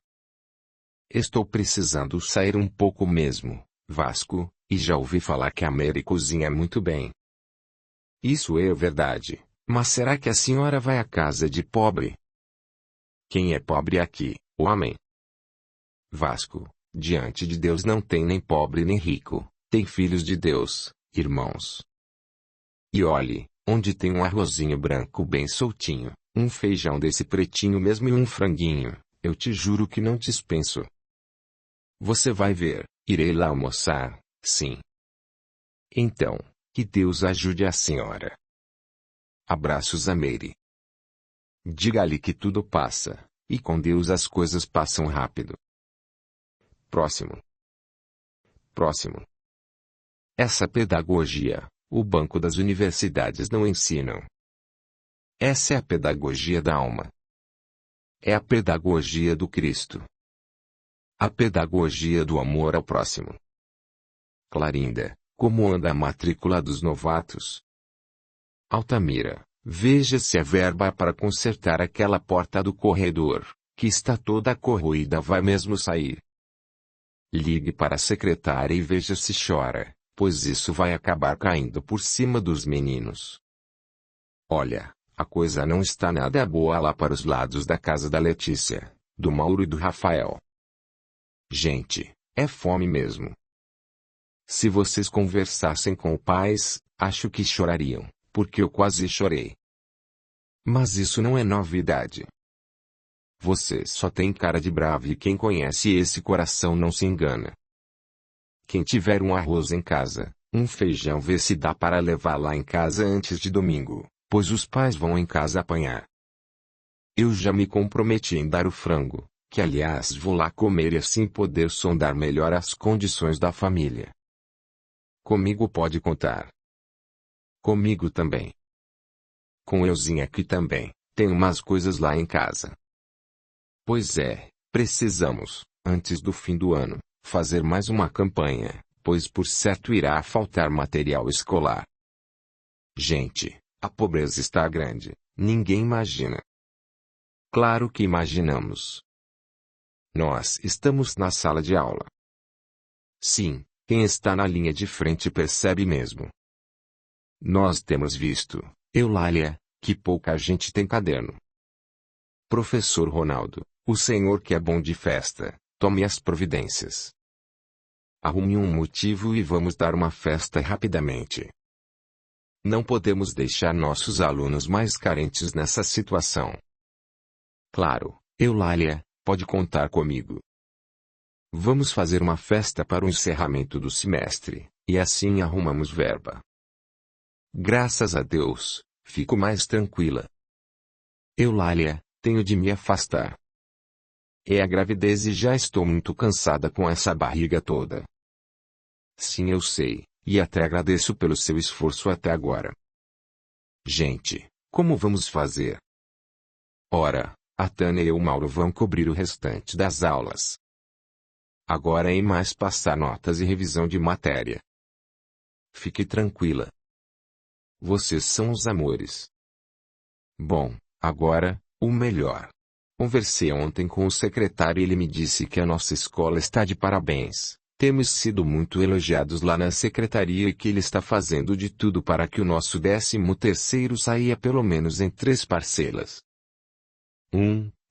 S1: Estou precisando sair um pouco mesmo, Vasco, e já ouvi falar que a Mary cozinha muito bem. Isso é verdade, mas será que a senhora vai à casa de pobre? Quem é pobre aqui, homem? Vasco, Diante de Deus não tem nem pobre nem rico, tem filhos de Deus, irmãos. E olhe, onde tem um arrozinho branco bem soltinho, um feijão desse pretinho mesmo e um franguinho, eu te juro que não dispenso. Você vai ver, irei lá almoçar, sim. Então, que Deus ajude a senhora. Abraços a Meire. Diga-lhe que tudo passa, e com Deus as coisas passam rápido. Próximo. Próximo. Essa pedagogia, o banco das universidades não ensinam. Essa é a pedagogia da alma. É a pedagogia do Cristo. A pedagogia do amor ao próximo. Clarinda, como anda a matrícula dos novatos? Altamira, veja se a verba para consertar aquela porta do corredor, que está toda corroída, vai mesmo sair. Ligue para a secretária e veja se chora, pois isso vai acabar caindo por cima dos meninos. Olha, a coisa não está nada boa lá para os lados da casa da Letícia, do Mauro e do Rafael. Gente, é fome mesmo. Se vocês conversassem com os pais, acho que chorariam, porque eu quase chorei. Mas isso não é novidade. Você só tem cara de bravo e quem conhece esse coração não se engana. Quem tiver um arroz em casa, um feijão, vê se dá para levar lá em casa antes de domingo, pois os pais vão em casa apanhar. Eu já me comprometi em dar o frango, que aliás vou lá comer e assim poder sondar melhor as condições da família. Comigo pode contar. Comigo também. Com euzinho aqui também, tem umas coisas lá em casa. Pois é, precisamos, antes do fim do ano, fazer mais uma campanha, pois por certo irá faltar material escolar. Gente, a pobreza está grande, ninguém imagina. Claro que imaginamos. Nós estamos na sala de aula. Sim, quem está na linha de frente percebe mesmo. Nós temos visto, Eulália, que pouca gente tem caderno. Professor Ronaldo, o senhor que é bom de festa, tome as providências. Arrume um motivo e vamos dar uma festa rapidamente. Não podemos deixar nossos alunos mais carentes nessa situação. Claro, Eulália, pode contar comigo. Vamos fazer uma festa para o encerramento do semestre, e assim arrumamos verba. Graças a Deus, fico mais tranquila. Eulália, tenho de me afastar. É a gravidez e já estou muito cansada com essa barriga toda. Sim, eu sei, e até agradeço pelo seu esforço até agora. Gente, como vamos fazer? Ora, a Tânia e o Mauro vão cobrir o restante das aulas. Agora é mais passar notas e revisão de matéria. Fique tranquila. Vocês são os amores. Bom, agora, o melhor. Conversei ontem com o secretário e ele me disse que a nossa escola está de parabéns. Temos sido muito elogiados lá na secretaria e que ele está fazendo de tudo para que o nosso 13º saia pelo menos em 3 parcelas.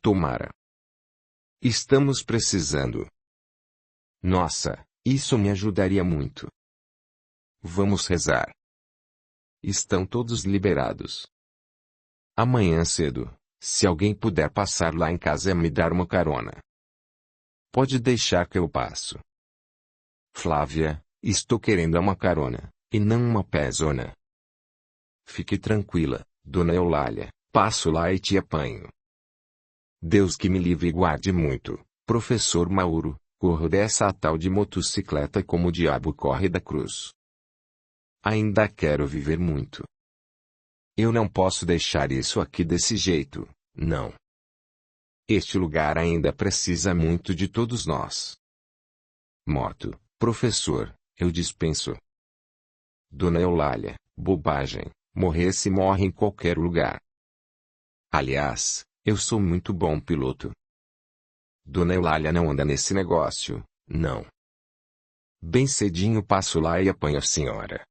S1: Tomara. Estamos precisando. Nossa, isso me ajudaria muito. Vamos rezar. Estão todos liberados. Amanhã cedo, se alguém puder passar lá em casa e me dar uma carona. Pode deixar que eu passo. Flávia, estou querendo uma carona, e não uma pezona. Fique tranquila, dona Eulália, passo lá e te apanho. Deus que me livre e guarde muito, professor Mauro, corro dessa tal de motocicleta como o diabo corre da cruz. Ainda quero viver muito. Eu não posso deixar isso aqui desse jeito, não. Este lugar ainda precisa muito de todos nós. Moto, professor, eu dispenso. Dona Eulália, bobagem, morrer se morre em qualquer lugar. Aliás, eu sou muito bom piloto. Dona Eulália não anda nesse negócio, não. Bem cedinho passo lá e apanho a senhora.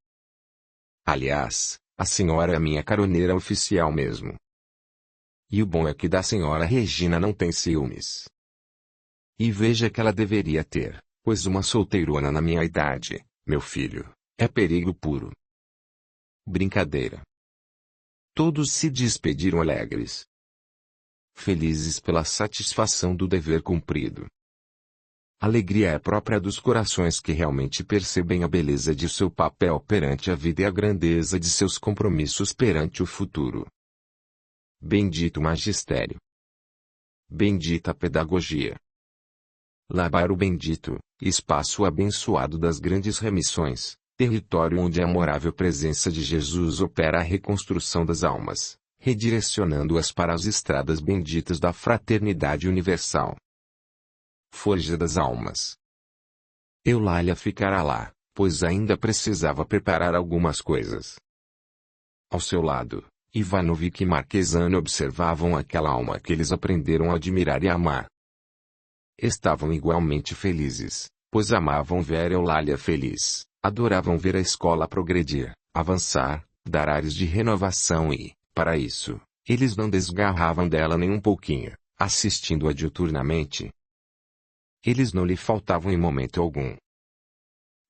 S1: Aliás, a senhora é minha caroneira oficial mesmo. E o bom é que da senhora Regina não tem ciúmes. E veja que ela deveria ter, pois uma solteirona na minha idade, meu filho, é perigo puro. Brincadeira. Todos se despediram alegres, felizes pela satisfação do dever cumprido. Alegria é própria dos corações que realmente percebem a beleza de seu papel perante a vida e a grandeza de seus compromissos perante o futuro. Bendito magistério. Bendita pedagogia. Labar o bendito, espaço abençoado das grandes remissões, território onde a amorável presença de Jesus opera a reconstrução das almas, redirecionando-as para as estradas benditas da fraternidade universal. Forja das almas. Eulália ficará lá, pois ainda precisava preparar algumas coisas. Ao seu lado, Ivanovic e Marquesano observavam aquela alma que eles aprenderam a admirar e amar. Estavam igualmente felizes, pois amavam ver Eulália feliz, adoravam ver a escola progredir, avançar, dar ares de renovação e, para isso, eles não desgarravam dela nem um pouquinho, assistindo-a diuturnamente. Eles não lhe faltavam em momento algum.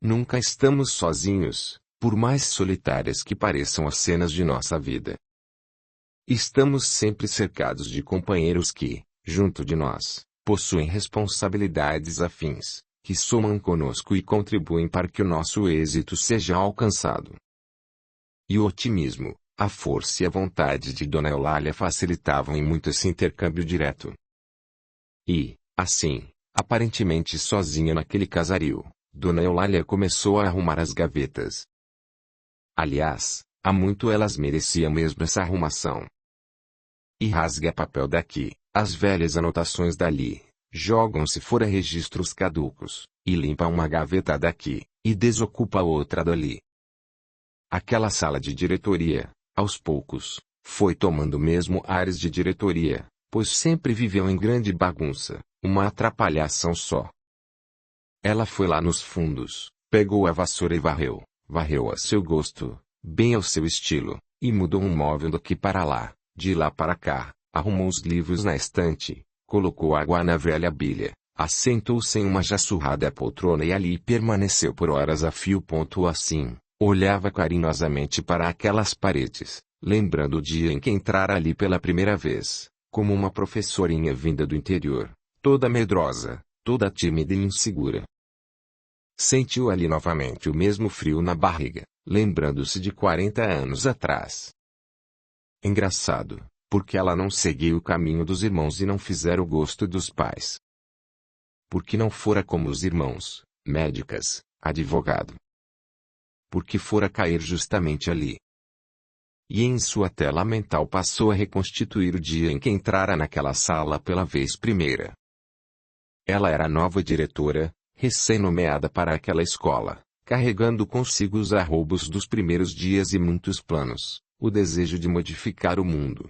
S1: Nunca estamos sozinhos, por mais solitárias que pareçam as cenas de nossa vida. Estamos sempre cercados de companheiros que, junto de nós, possuem responsabilidades afins, que somam conosco e contribuem para que o nosso êxito seja alcançado. E o otimismo, a força e a vontade de Dona Eulália facilitavam em muito esse intercâmbio direto. E, assim, aparentemente sozinha naquele casario, Dona Eulália começou a arrumar as gavetas. Aliás, há muito elas mereciam mesmo essa arrumação. E rasga papel daqui, as velhas anotações dali, jogam-se fora registros caducos, e limpa uma gaveta daqui, e desocupa outra dali. Aquela sala de diretoria, aos poucos, foi tomando mesmo ares de diretoria, pois sempre viveu em grande bagunça, uma atrapalhação só. Ela foi lá nos fundos, pegou a vassoura e varreu a seu gosto, bem ao seu estilo, e mudou um móvel daqui para lá, de lá para cá, arrumou os livros na estante, colocou água na velha bilha, assentou-se em uma já surrada poltrona e ali permaneceu por horas a fio. Assim, olhava carinhosamente para aquelas paredes, lembrando o dia em que entrara ali pela primeira vez, como uma professorinha vinda do interior, toda medrosa, toda tímida e insegura. Sentiu ali novamente o mesmo frio na barriga, lembrando-se de 40 anos atrás. Engraçado, porque ela não seguiu o caminho dos irmãos e não fizera o gosto dos pais. Porque não fora como os irmãos, médicas, advogado. Porque fora cair justamente ali. E em sua tela mental passou a reconstituir o dia em que entrara naquela sala pela vez primeira. Ela era a nova diretora, recém-nomeada para aquela escola, carregando consigo os arroubos dos primeiros dias e muitos planos, o desejo de modificar o mundo.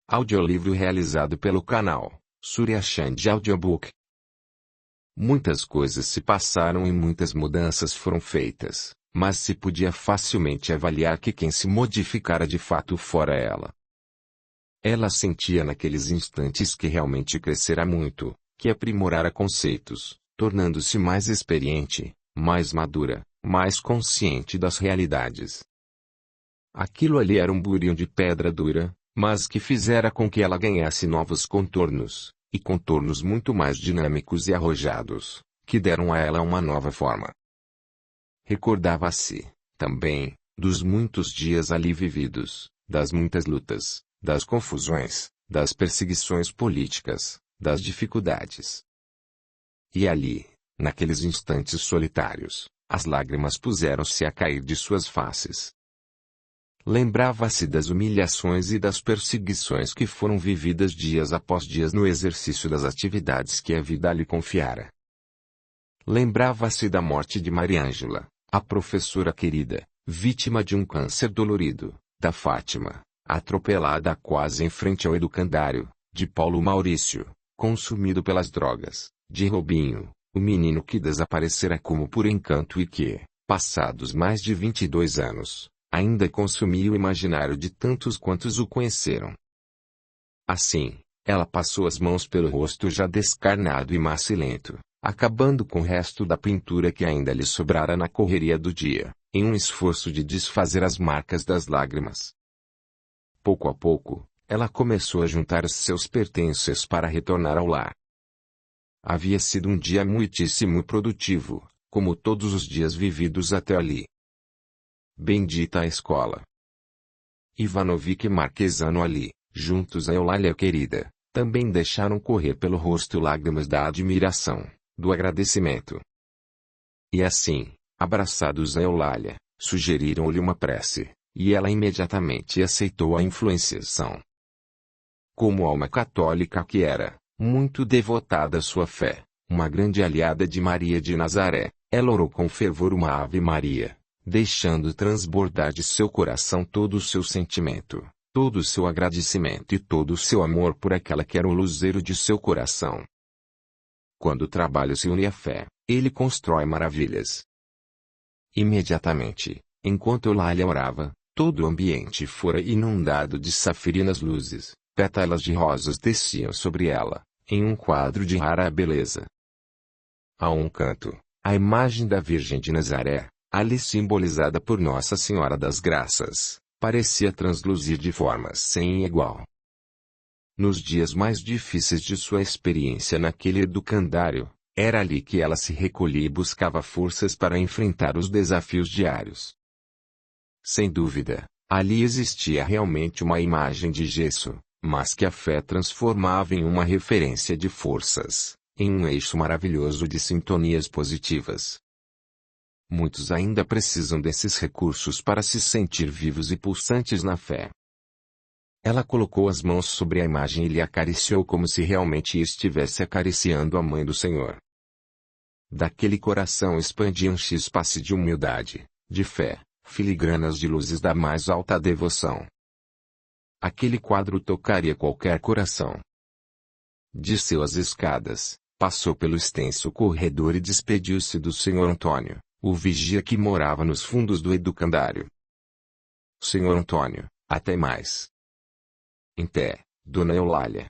S1: Audiolivro realizado pelo canal Surya Chand Audiobook. Muitas coisas se passaram e muitas mudanças foram feitas, mas se podia facilmente avaliar que quem se modificara de fato fora ela. Ela sentia naqueles instantes que realmente crescera muito, que aprimorara conceitos, tornando-se mais experiente, mais madura, mais consciente das realidades. Aquilo ali era um buril de pedra dura, mas que fizera com que ela ganhasse novos contornos, e contornos muito mais dinâmicos e arrojados, que deram a ela uma nova forma. Recordava-se, também, dos muitos dias ali vividos, das muitas lutas, das confusões, das perseguições políticas, das dificuldades. E ali, naqueles instantes solitários, as lágrimas puseram-se a cair de suas faces. Lembrava-se das humilhações e das perseguições que foram vividas dias após dias no exercício das atividades que a vida lhe confiara. Lembrava-se da morte de Mariângela, a professora querida, vítima de um câncer dolorido, da Fátima, atropelada quase em frente ao educandário, de Paulo Maurício, consumido pelas drogas, de Robinho, o menino que desaparecera como por encanto e que, passados mais de 22 anos, ainda consumia o imaginário de tantos quantos o conheceram. Assim, Ela passou as mãos pelo rosto já descarnado e macilento, acabando com o resto da pintura que ainda lhe sobrara na correria do dia, em um esforço de desfazer as marcas das lágrimas. Pouco a pouco, ela começou a juntar os seus pertences para retornar ao lar. Havia sido um dia muitíssimo produtivo, como todos os dias vividos até ali. Bendita a escola! Ivanovic e Marquesano ali, juntos a Eulália querida, também deixaram correr pelo rosto lágrimas da admiração, do agradecimento. E assim, abraçados a Eulália, sugeriram-lhe uma prece, e ela imediatamente aceitou a influenciação. Como alma católica que era, muito devotada à sua fé, uma grande aliada de Maria de Nazaré, ela orou com fervor uma Ave Maria, deixando transbordar de seu coração todo o seu sentimento, todo o seu agradecimento e todo o seu amor por aquela que era o luzeiro de seu coração. Quando o trabalho se une à fé, ele constrói maravilhas. Imediatamente, enquanto Eulália orava, todo o ambiente fora inundado de safirinas luzes, pétalas de rosas desciam sobre ela, em um quadro de rara beleza. A um canto, a imagem da Virgem de Nazaré, ali simbolizada por Nossa Senhora das Graças, parecia transluzir de forma sem igual. Nos dias mais difíceis de sua experiência naquele educandário, era ali que ela se recolhia e buscava forças para enfrentar os desafios diários. Sem dúvida, ali existia realmente uma imagem de gesso, mas que a fé transformava em uma referência de forças, em um eixo maravilhoso de sintonias positivas. Muitos ainda precisam desses recursos para se sentir vivos e pulsantes na fé. Ela colocou as mãos sobre a imagem e lhe acariciou como se realmente estivesse acariciando a Mãe do Senhor. Daquele coração expandiam chispas de humildade, de fé, filigranas de luzes da mais alta devoção. Aquele quadro tocaria qualquer coração. Desceu as escadas, passou pelo extenso corredor e despediu-se do Sr. Antônio, o vigia que morava nos fundos do educandário. Sr. Antônio, até mais. Em pé, Dona Eulália.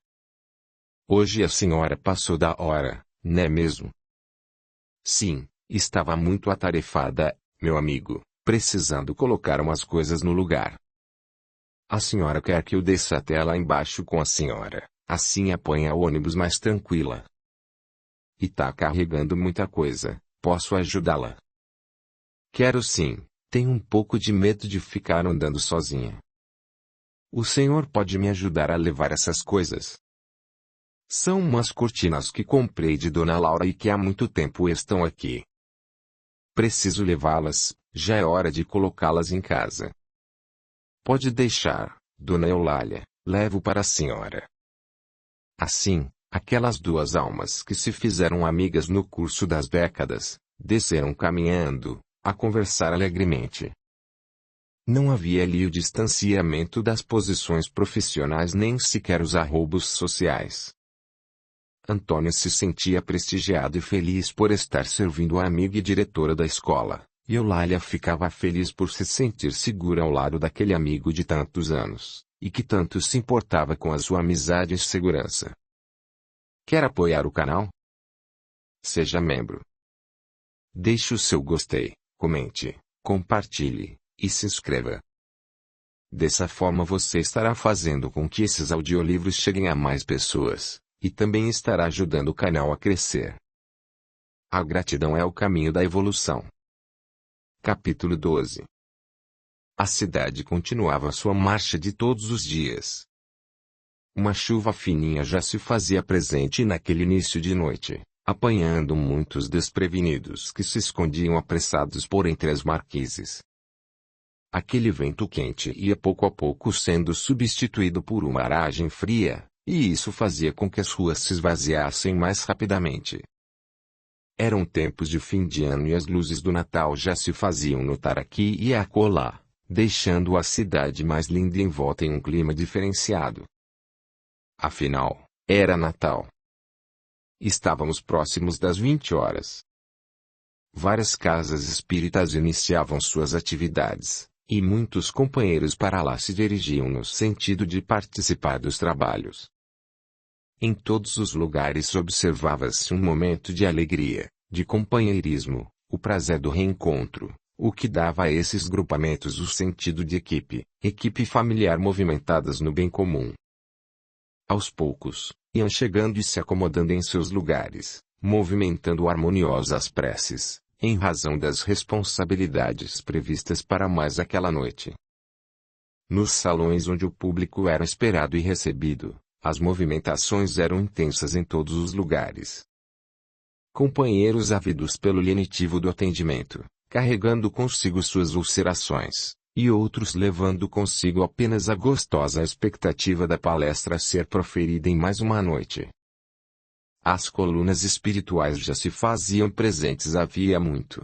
S1: Hoje a senhora passou da hora, não é mesmo? Sim, estava muito atarefada, meu amigo, precisando colocar umas coisas no lugar. A senhora quer que eu desça até lá embaixo com a senhora, assim apanha o ônibus mais tranquila. E tá carregando muita coisa, posso ajudá-la? Quero sim, tenho um pouco de medo de ficar andando sozinha. O senhor pode me ajudar a levar essas coisas? São umas cortinas que comprei de Dona Laura e que há muito tempo estão aqui. Preciso levá-las, já é hora de colocá-las em casa. Pode deixar, Dona Eulália, levo para a senhora. Assim, aquelas duas almas que se fizeram amigas no curso das décadas, desceram caminhando, a conversar alegremente. Não havia ali o distanciamento das posições profissionais nem sequer os arroubos sociais. Antônio se sentia prestigiado e feliz por estar servindo a amiga e diretora da escola, e Eulália ficava feliz por se sentir segura ao lado daquele amigo de tantos anos, e que tanto se importava com a sua amizade e segurança. Quer apoiar o canal? Seja membro. Deixe o seu gostei, comente, compartilhe, e se inscreva. Dessa forma você estará fazendo com que esses audiolivros cheguem a mais pessoas, e também estará ajudando o canal a crescer. A gratidão é o caminho da evolução. Capítulo 12. A cidade continuava sua marcha de todos os dias. Uma chuva fininha já se fazia presente naquele início de noite, apanhando muitos desprevenidos que se escondiam apressados por entre as marquises. Aquele vento quente ia pouco a pouco sendo substituído por uma aragem fria, e isso fazia com que as ruas se esvaziassem mais rapidamente. Eram tempos de fim de ano e as luzes do Natal já se faziam notar aqui e acolá, deixando a cidade mais linda e envolta em um clima diferenciado. Afinal, era Natal. Estávamos próximos das 20 horas. Várias casas espíritas iniciavam suas atividades, e muitos companheiros para lá se dirigiam no sentido de participar dos trabalhos. Em todos os lugares observava-se um momento de alegria, de companheirismo, o prazer do reencontro, o que dava a esses grupamentos o sentido de equipe familiar movimentadas no bem comum. Aos poucos, iam chegando e se acomodando em seus lugares, movimentando harmoniosas preces, em razão das responsabilidades previstas para mais aquela noite. Nos salões onde o público era esperado e recebido, as movimentações eram intensas em todos os lugares. Companheiros ávidos pelo lenitivo do atendimento, carregando consigo suas ulcerações, e outros levando consigo apenas a gostosa expectativa da palestra ser proferida em mais uma noite. As colunas espirituais já se faziam presentes havia muito.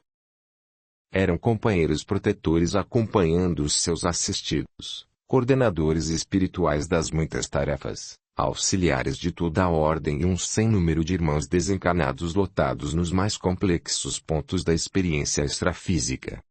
S1: Eram companheiros protetores acompanhando os seus assistidos, coordenadores espirituais das muitas tarefas, auxiliares de toda a ordem e um sem número de irmãos desencarnados lotados nos mais complexos pontos da experiência extrafísica.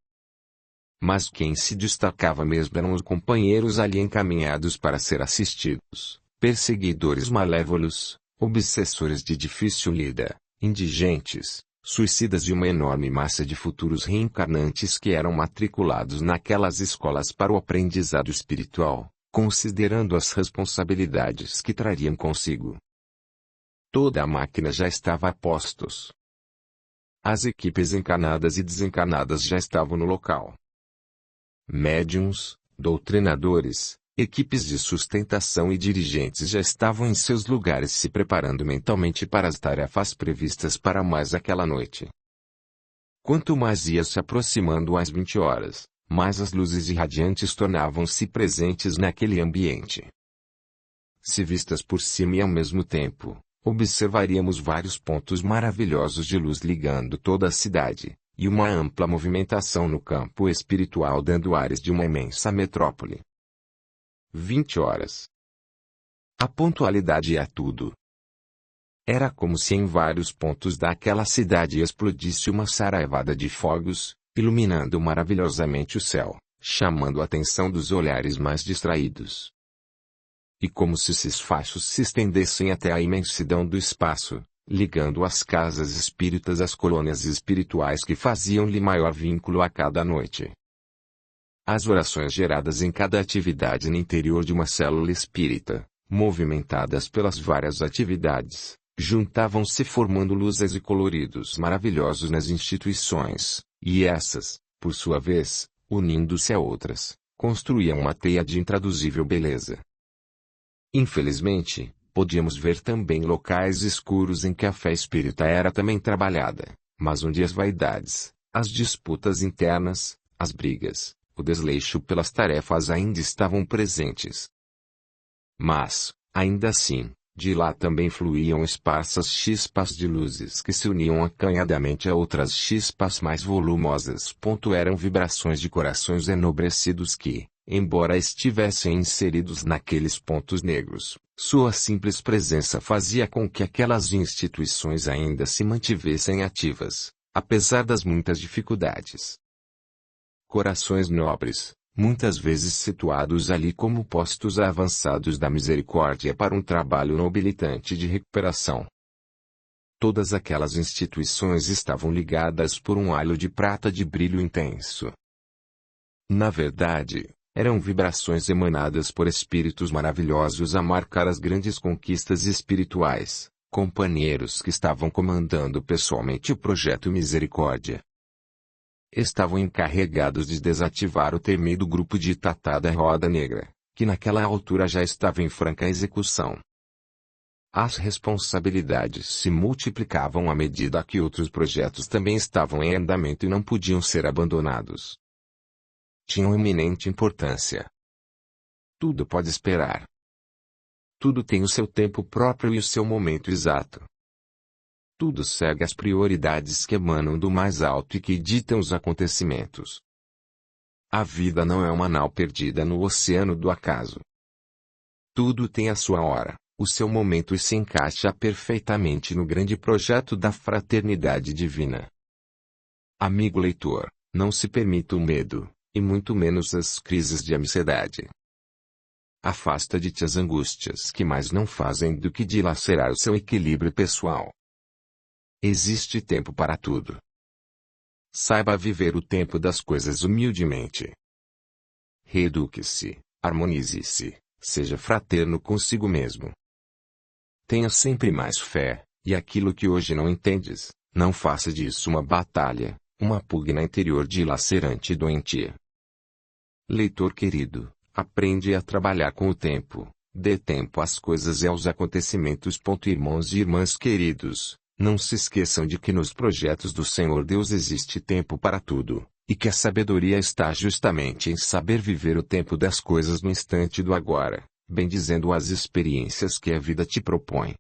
S1: Mas quem se destacava mesmo eram os companheiros ali encaminhados para ser assistidos, perseguidores malévolos, obsessores de difícil lida, indigentes, suicidas de uma enorme massa de futuros reencarnantes que eram matriculados naquelas escolas para o aprendizado espiritual, considerando as responsabilidades que trariam consigo. Toda a máquina já estava a postos. As equipes encarnadas e desencarnadas já estavam no local. Médiuns, doutrinadores, equipes de sustentação e dirigentes já estavam em seus lugares se preparando mentalmente para as tarefas previstas para mais aquela noite. Quanto mais ia se aproximando às 20 horas, mais as luzes irradiantes tornavam-se presentes naquele ambiente. Se vistas por cima e ao mesmo tempo, observaríamos vários pontos maravilhosos de luz ligando toda a cidade, e uma ampla movimentação no campo espiritual dando ares de uma imensa metrópole. 20 horas. A pontualidade é tudo. Era como se em vários pontos daquela cidade explodisse uma saraivada de fogos, iluminando maravilhosamente o céu, chamando a atenção dos olhares mais distraídos. E como se esses fachos se estendessem até a imensidão do espaço, ligando as casas espíritas às colônias espirituais que faziam-lhe maior vínculo a cada noite. As orações geradas em cada atividade no interior de uma célula espírita, movimentadas pelas várias atividades, juntavam-se formando luzes e coloridos maravilhosos nas instituições, e essas, por sua vez, unindo-se a outras, construíam uma teia de intraduzível beleza. Infelizmente, podíamos ver também locais escuros em que a fé espírita era também trabalhada, mas onde as vaidades, as disputas internas, as brigas, o desleixo pelas tarefas ainda estavam presentes. Mas, ainda assim, de lá também fluíam esparsas chispas de luzes que se uniam acanhadamente a outras chispas mais volumosas. Eram vibrações de corações enobrecidos que, embora estivessem inseridos naqueles pontos negros, sua simples presença fazia com que aquelas instituições ainda se mantivessem ativas, apesar das muitas dificuldades. Corações nobres, muitas vezes situados ali como postos avançados da misericórdia para um trabalho nobilitante de recuperação. Todas aquelas instituições estavam ligadas por um halo de prata de brilho intenso. Na verdade, eram vibrações emanadas por espíritos maravilhosos a marcar as grandes conquistas espirituais, companheiros que estavam comandando pessoalmente o projeto Misericórdia. Estavam encarregados de desativar o temido grupo de Tatá da Roda Negra, que naquela altura já estava em franca execução. As responsabilidades se multiplicavam à medida que outros projetos também estavam em andamento e não podiam ser abandonados. Tinham eminente importância. Tudo pode esperar. Tudo tem o seu tempo próprio e o seu momento exato. Tudo segue as prioridades que emanam do mais alto e que ditam os acontecimentos. A vida não é uma nau perdida no oceano do acaso. Tudo tem a sua hora, o seu momento e se encaixa perfeitamente no grande projeto da fraternidade divina. Amigo leitor, não se permita o medo, e muito menos as crises de ansiedade. afasta de ti as angústias que mais não fazem do que dilacerar o seu equilíbrio pessoal. Existe tempo para tudo. Saiba viver o tempo das coisas humildemente. Reeduque-se, harmonize-se, seja fraterno consigo mesmo. Tenha sempre mais fé, e aquilo que hoje não entendes, não faça disso uma batalha, uma pugna interior dilacerante e doentia. Leitor querido, aprende a trabalhar com o tempo, dê tempo às coisas e aos acontecimentos. Irmãos e irmãs queridos, não se esqueçam de que nos projetos do Senhor Deus existe tempo para tudo, e que a sabedoria está justamente em saber viver o tempo das coisas no instante do agora, bendizendo as experiências que a vida te propõe.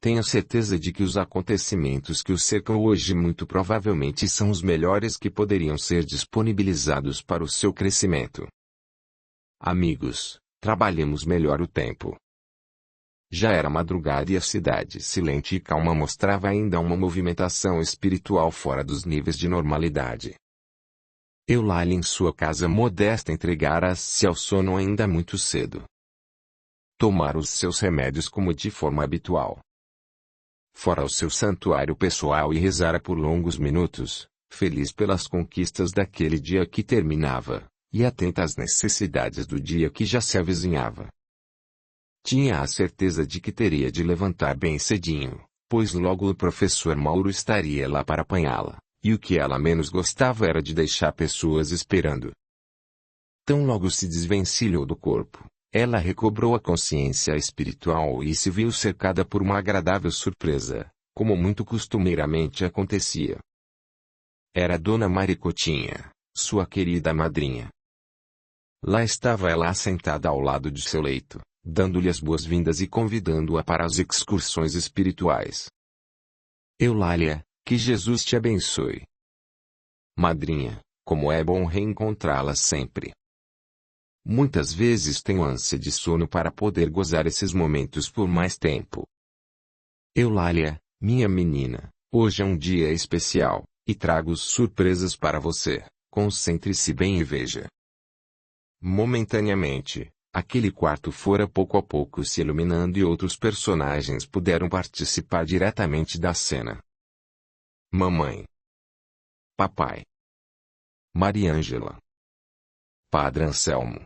S1: Tenha certeza de que os acontecimentos que o cercam hoje muito provavelmente são os melhores que poderiam ser disponibilizados para o seu crescimento. Amigos, trabalhemos melhor o tempo. Já era madrugada e a cidade silente e calma mostrava ainda uma movimentação espiritual fora dos níveis de normalidade. Eulália em sua casa modesta entregara-se ao sono ainda muito cedo. Tomara os seus remédios como de forma habitual. Fora ao seu santuário pessoal e rezara por longos minutos, feliz pelas conquistas daquele dia que terminava, e atenta às necessidades do dia que já se avizinhava. Tinha a certeza de que teria de levantar bem cedinho, pois logo o professor Mauro estaria lá para apanhá-la, e o que ela menos gostava era de deixar pessoas esperando. Tão logo se desvencilhou do corpo, ela recobrou a consciência espiritual e se viu cercada por uma agradável surpresa, como muito costumeiramente acontecia. Era Dona Maricotinha, sua querida madrinha. Lá estava ela assentada ao lado de seu leito, dando-lhe as boas-vindas e convidando-a para as excursões espirituais. Eulália, que Jesus te abençoe. Madrinha, como é bom reencontrá-la sempre. Muitas vezes tenho ânsia de sono para poder gozar esses momentos por mais tempo. Eulália, minha menina, hoje é um dia especial, e trago surpresas para você. Concentre-se bem e veja. Momentaneamente, aquele quarto fora pouco a pouco se iluminando e outros personagens puderam participar diretamente da cena. Mamãe. Papai. Mariângela. Padre Anselmo.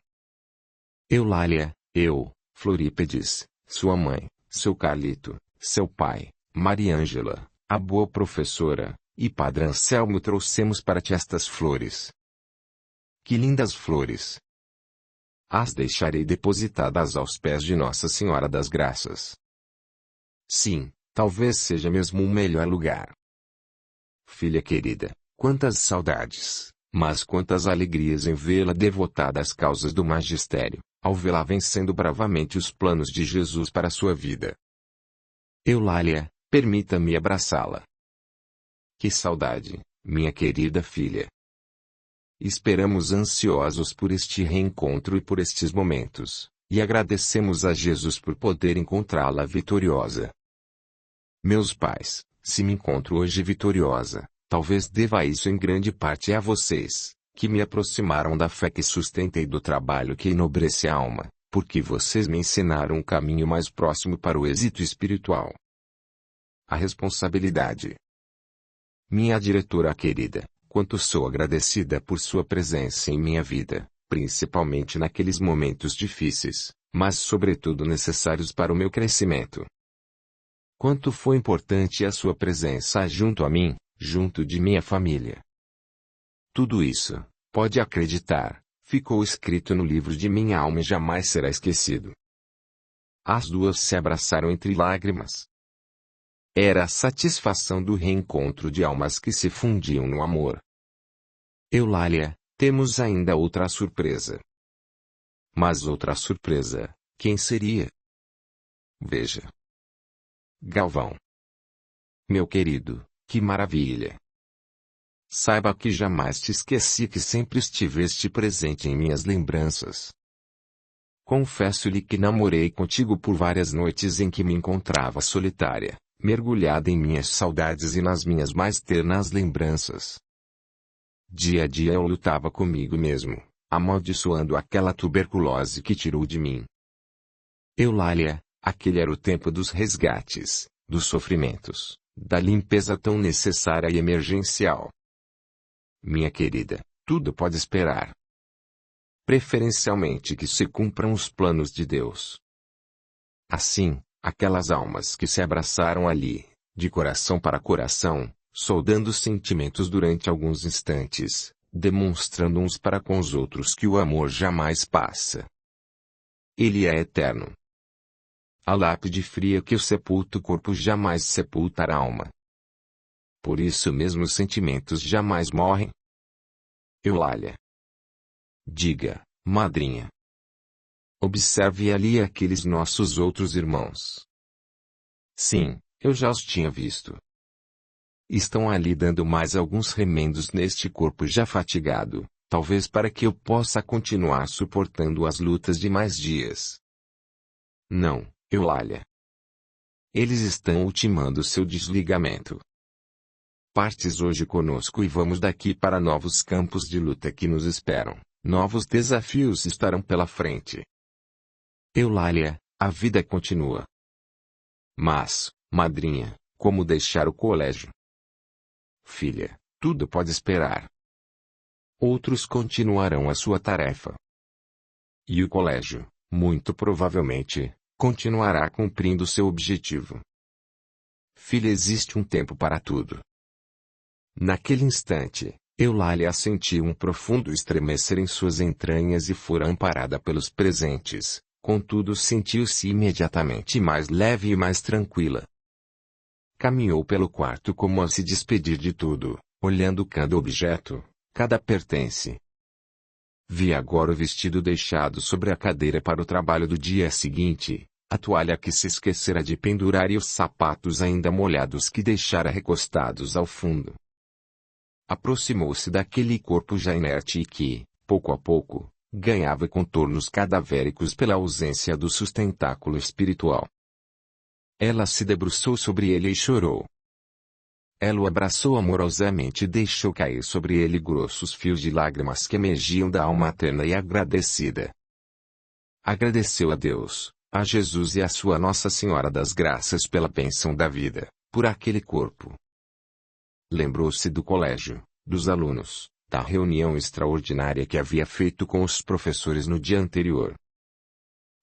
S1: Eulália, eu, Florípedes, sua mãe, seu Carlito, seu pai, Mariângela, a boa professora, e Padre Anselmo trouxemos para ti estas flores. Que lindas flores! As deixarei depositadas aos pés de Nossa Senhora das Graças. Sim, talvez seja mesmo o melhor lugar. Filha querida, quantas saudades, mas quantas alegrias em vê-la devotada às causas do magistério, ao vê-la vencendo bravamente os planos de Jesus para sua vida. Eulália, permita-me abraçá-la. Que saudade, minha querida filha. Esperamos ansiosos por este reencontro e por estes momentos, e agradecemos a Jesus por poder encontrá-la vitoriosa. Meus pais, se me encontro hoje vitoriosa, talvez deva isso em grande parte a vocês, que me aproximaram da fé que sustenta e do trabalho que enobrece a alma, porque vocês me ensinaram um caminho mais próximo para o êxito espiritual. A responsabilidade. Minha diretora querida, quanto sou agradecida por sua presença em minha vida, principalmente naqueles momentos difíceis, mas sobretudo necessários para o meu crescimento. Quanto foi importante a sua presença junto a mim, junto de minha família. Tudo isso, pode acreditar, ficou escrito no livro de minha alma e jamais será esquecido. As duas se abraçaram entre lágrimas. Era a satisfação do reencontro de almas que se fundiam no amor. Eulália, temos ainda outra surpresa. Mas outra surpresa, quem seria? Veja. Galvão. Meu querido, que maravilha! Saiba que jamais te esqueci, que sempre estiveste presente em minhas lembranças. Confesso-lhe que namorei contigo por várias noites em que me encontrava solitária, mergulhada em minhas saudades e nas minhas mais ternas lembranças. Dia a dia eu lutava comigo mesmo, amaldiçoando aquela tuberculose que tirou de mim. Eulália, aquele era o tempo dos resgates, dos sofrimentos, da limpeza tão necessária e emergencial. Minha querida, tudo pode esperar. Preferencialmente que se cumpram os planos de Deus. Assim, aquelas almas que se abraçaram ali, de coração para coração, soldando sentimentos durante alguns instantes, demonstrando uns para com os outros que o amor jamais passa. Ele é eterno. A lápide fria que o sepulta o corpo jamais sepulta a alma. Por isso mesmo os sentimentos jamais morrem. Eulália. Diga, madrinha. Observe ali aqueles nossos outros irmãos. Sim, eu já os tinha visto. Estão ali dando mais alguns remendos neste corpo já fatigado, talvez para que eu possa continuar suportando as lutas de mais dias. Não, Eulália. Eles estão ultimando seu desligamento. Partes hoje conosco e vamos daqui para novos campos de luta que nos esperam. Novos desafios estarão pela frente. Eulália, a vida continua. Mas, madrinha, como deixar o colégio? Filha, tudo pode esperar. Outros continuarão a sua tarefa. E o colégio, muito provavelmente, continuará cumprindo seu objetivo. Filha, existe um tempo para tudo. Naquele instante, Eulália sentiu um profundo estremecer em suas entranhas e fora amparada pelos presentes, contudo sentiu-se imediatamente mais leve e mais tranquila. Caminhou pelo quarto como a se despedir de tudo, olhando cada objeto, cada pertence. Vi agora o vestido deixado sobre a cadeira para o trabalho do dia seguinte, a toalha que se esquecera de pendurar e os sapatos ainda molhados que deixara recostados ao fundo. Aproximou-se daquele corpo já inerte e que, pouco a pouco, ganhava contornos cadavéricos pela ausência do sustentáculo espiritual. Ela se debruçou sobre ele e chorou. Ela o abraçou amorosamente e deixou cair sobre ele grossos fios de lágrimas que emergiam da alma materna e agradecida. Agradeceu a Deus, a Jesus e a sua Nossa Senhora das Graças pela bênção da vida, por aquele corpo. Lembrou-se do colégio, dos alunos, da reunião extraordinária que havia feito com os professores no dia anterior.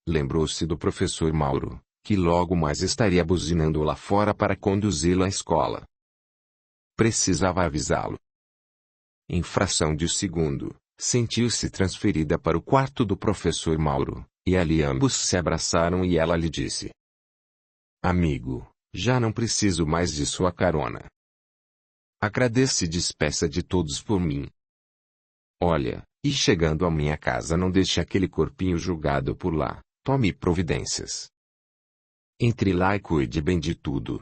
S1: Lembrou-se do professor Mauro, que logo mais estaria buzinando lá fora para conduzi-lo à escola. Precisava avisá-lo. Em fração de segundo, sentiu-se transferida para o quarto do professor Mauro, e ali ambos se abraçaram e ela lhe disse: Amigo, já não preciso mais de sua carona. Agradeça e despeça de todos por mim. Olha, e chegando à minha casa não deixe aquele corpinho jogado por lá, tome providências. Entre lá e cuide bem de tudo.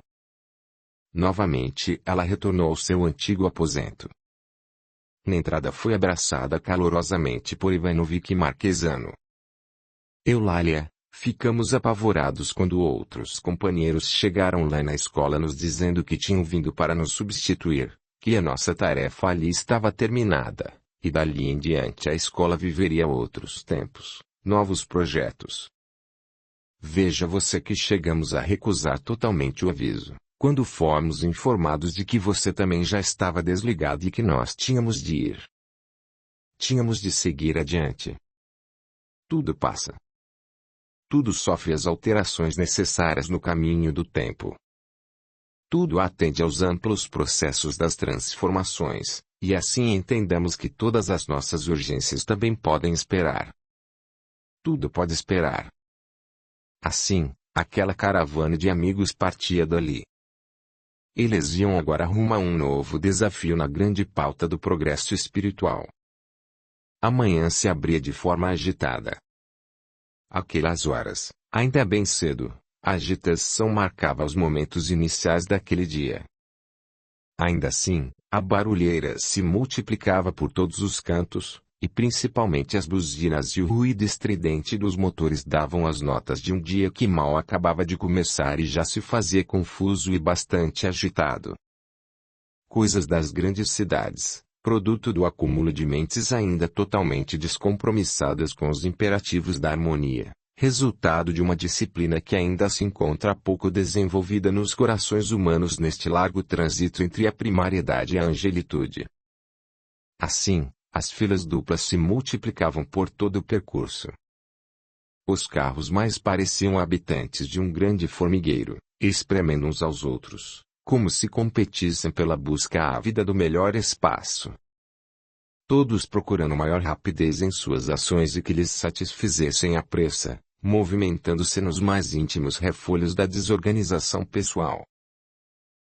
S1: Novamente ela retornou ao seu antigo aposento. Na entrada foi abraçada calorosamente por Ivanovic Marquesano. Eulália, ficamos apavorados quando outros companheiros chegaram lá na escola nos dizendo que tinham vindo para nos substituir, que a nossa tarefa ali estava terminada, e dali em diante a escola viveria outros tempos, novos projetos. Veja você que chegamos a recusar totalmente o aviso, quando fomos informados de que você também já estava desligado e que nós tínhamos de ir. Tínhamos de seguir adiante. Tudo passa. Tudo sofre as alterações necessárias no caminho do tempo. Tudo atende aos amplos processos das transformações, e assim entendamos que todas as nossas urgências também podem esperar. Tudo pode esperar. Assim, aquela caravana de amigos partia dali. Eles iam agora rumo a um novo desafio na grande pauta do progresso espiritual. Amanhã se abria de forma agitada. Aquelas horas, ainda bem cedo, a agitação marcava os momentos iniciais daquele dia. Ainda assim, a barulheira se multiplicava por todos os cantos, e principalmente as buzinas e o ruído estridente dos motores davam as notas de um dia que mal acabava de começar e já se fazia confuso e bastante agitado. Coisas das grandes cidades, produto do acúmulo de mentes ainda totalmente descompromissadas com os imperativos da harmonia, resultado de uma disciplina que ainda se encontra pouco desenvolvida nos corações humanos neste largo trânsito entre a primariedade e a angelitude. Assim, as filas duplas se multiplicavam por todo o percurso. Os carros mais pareciam habitantes de um grande formigueiro, espremendo uns aos outros, como se competissem pela busca ávida do melhor espaço. Todos procurando maior rapidez em suas ações e que lhes satisfizessem a pressa, movimentando-se nos mais íntimos refolhos da desorganização pessoal.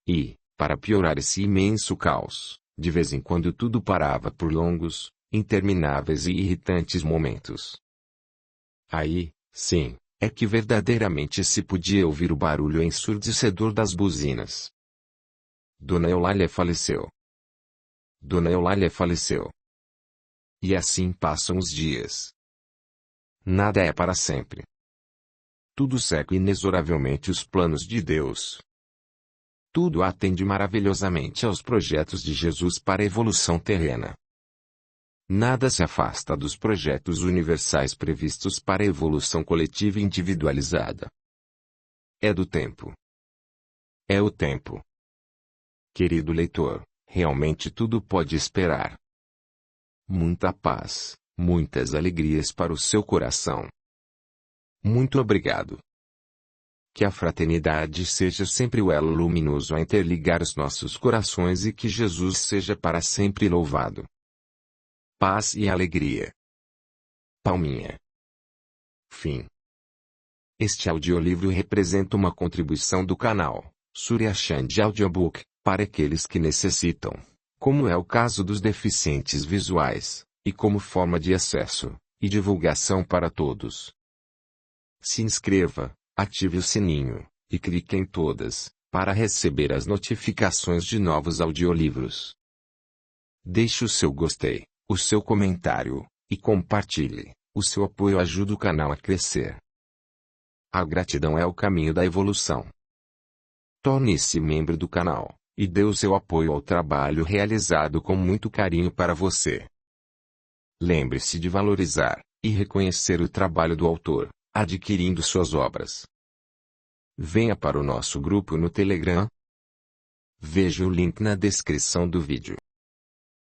S1: E, para piorar esse imenso caos, de vez em quando tudo parava por longos, intermináveis e irritantes momentos. Aí, sim, é que verdadeiramente se podia ouvir o barulho ensurdecedor das buzinas. Dona Eulália faleceu. Dona Eulália faleceu. E assim passam os dias. Nada é para sempre. Tudo segue inexoravelmente os planos de Deus. Tudo atende maravilhosamente aos projetos de Jesus para a evolução terrena. Nada se afasta dos projetos universais previstos para a evolução coletiva e individualizada. É do tempo. É o tempo. Querido leitor, realmente tudo pode esperar. Muita paz, muitas alegrias para o seu coração. Muito obrigado. Que a fraternidade seja sempre o elo luminoso a interligar os nossos corações e que Jesus seja para sempre louvado. Paz e alegria. Palminha. Fim. Este audiolivro representa uma contribuição do canal Surya Chand Audiobook, para aqueles que necessitam, como é o caso dos deficientes visuais, e como forma de acesso e divulgação para todos. Se inscreva, ative o sininho, e clique em todas, para receber as notificações de novos audiolivros. Deixe o seu gostei, o seu comentário, e compartilhe. O seu apoio ajuda o canal a crescer. A gratidão é o caminho da evolução. Torne-se membro do canal, e dê o seu apoio ao trabalho realizado com muito carinho para você. Lembre-se de valorizar e reconhecer o trabalho do autor, adquirindo suas obras. Venha para o nosso grupo no Telegram. Veja o link na descrição do vídeo.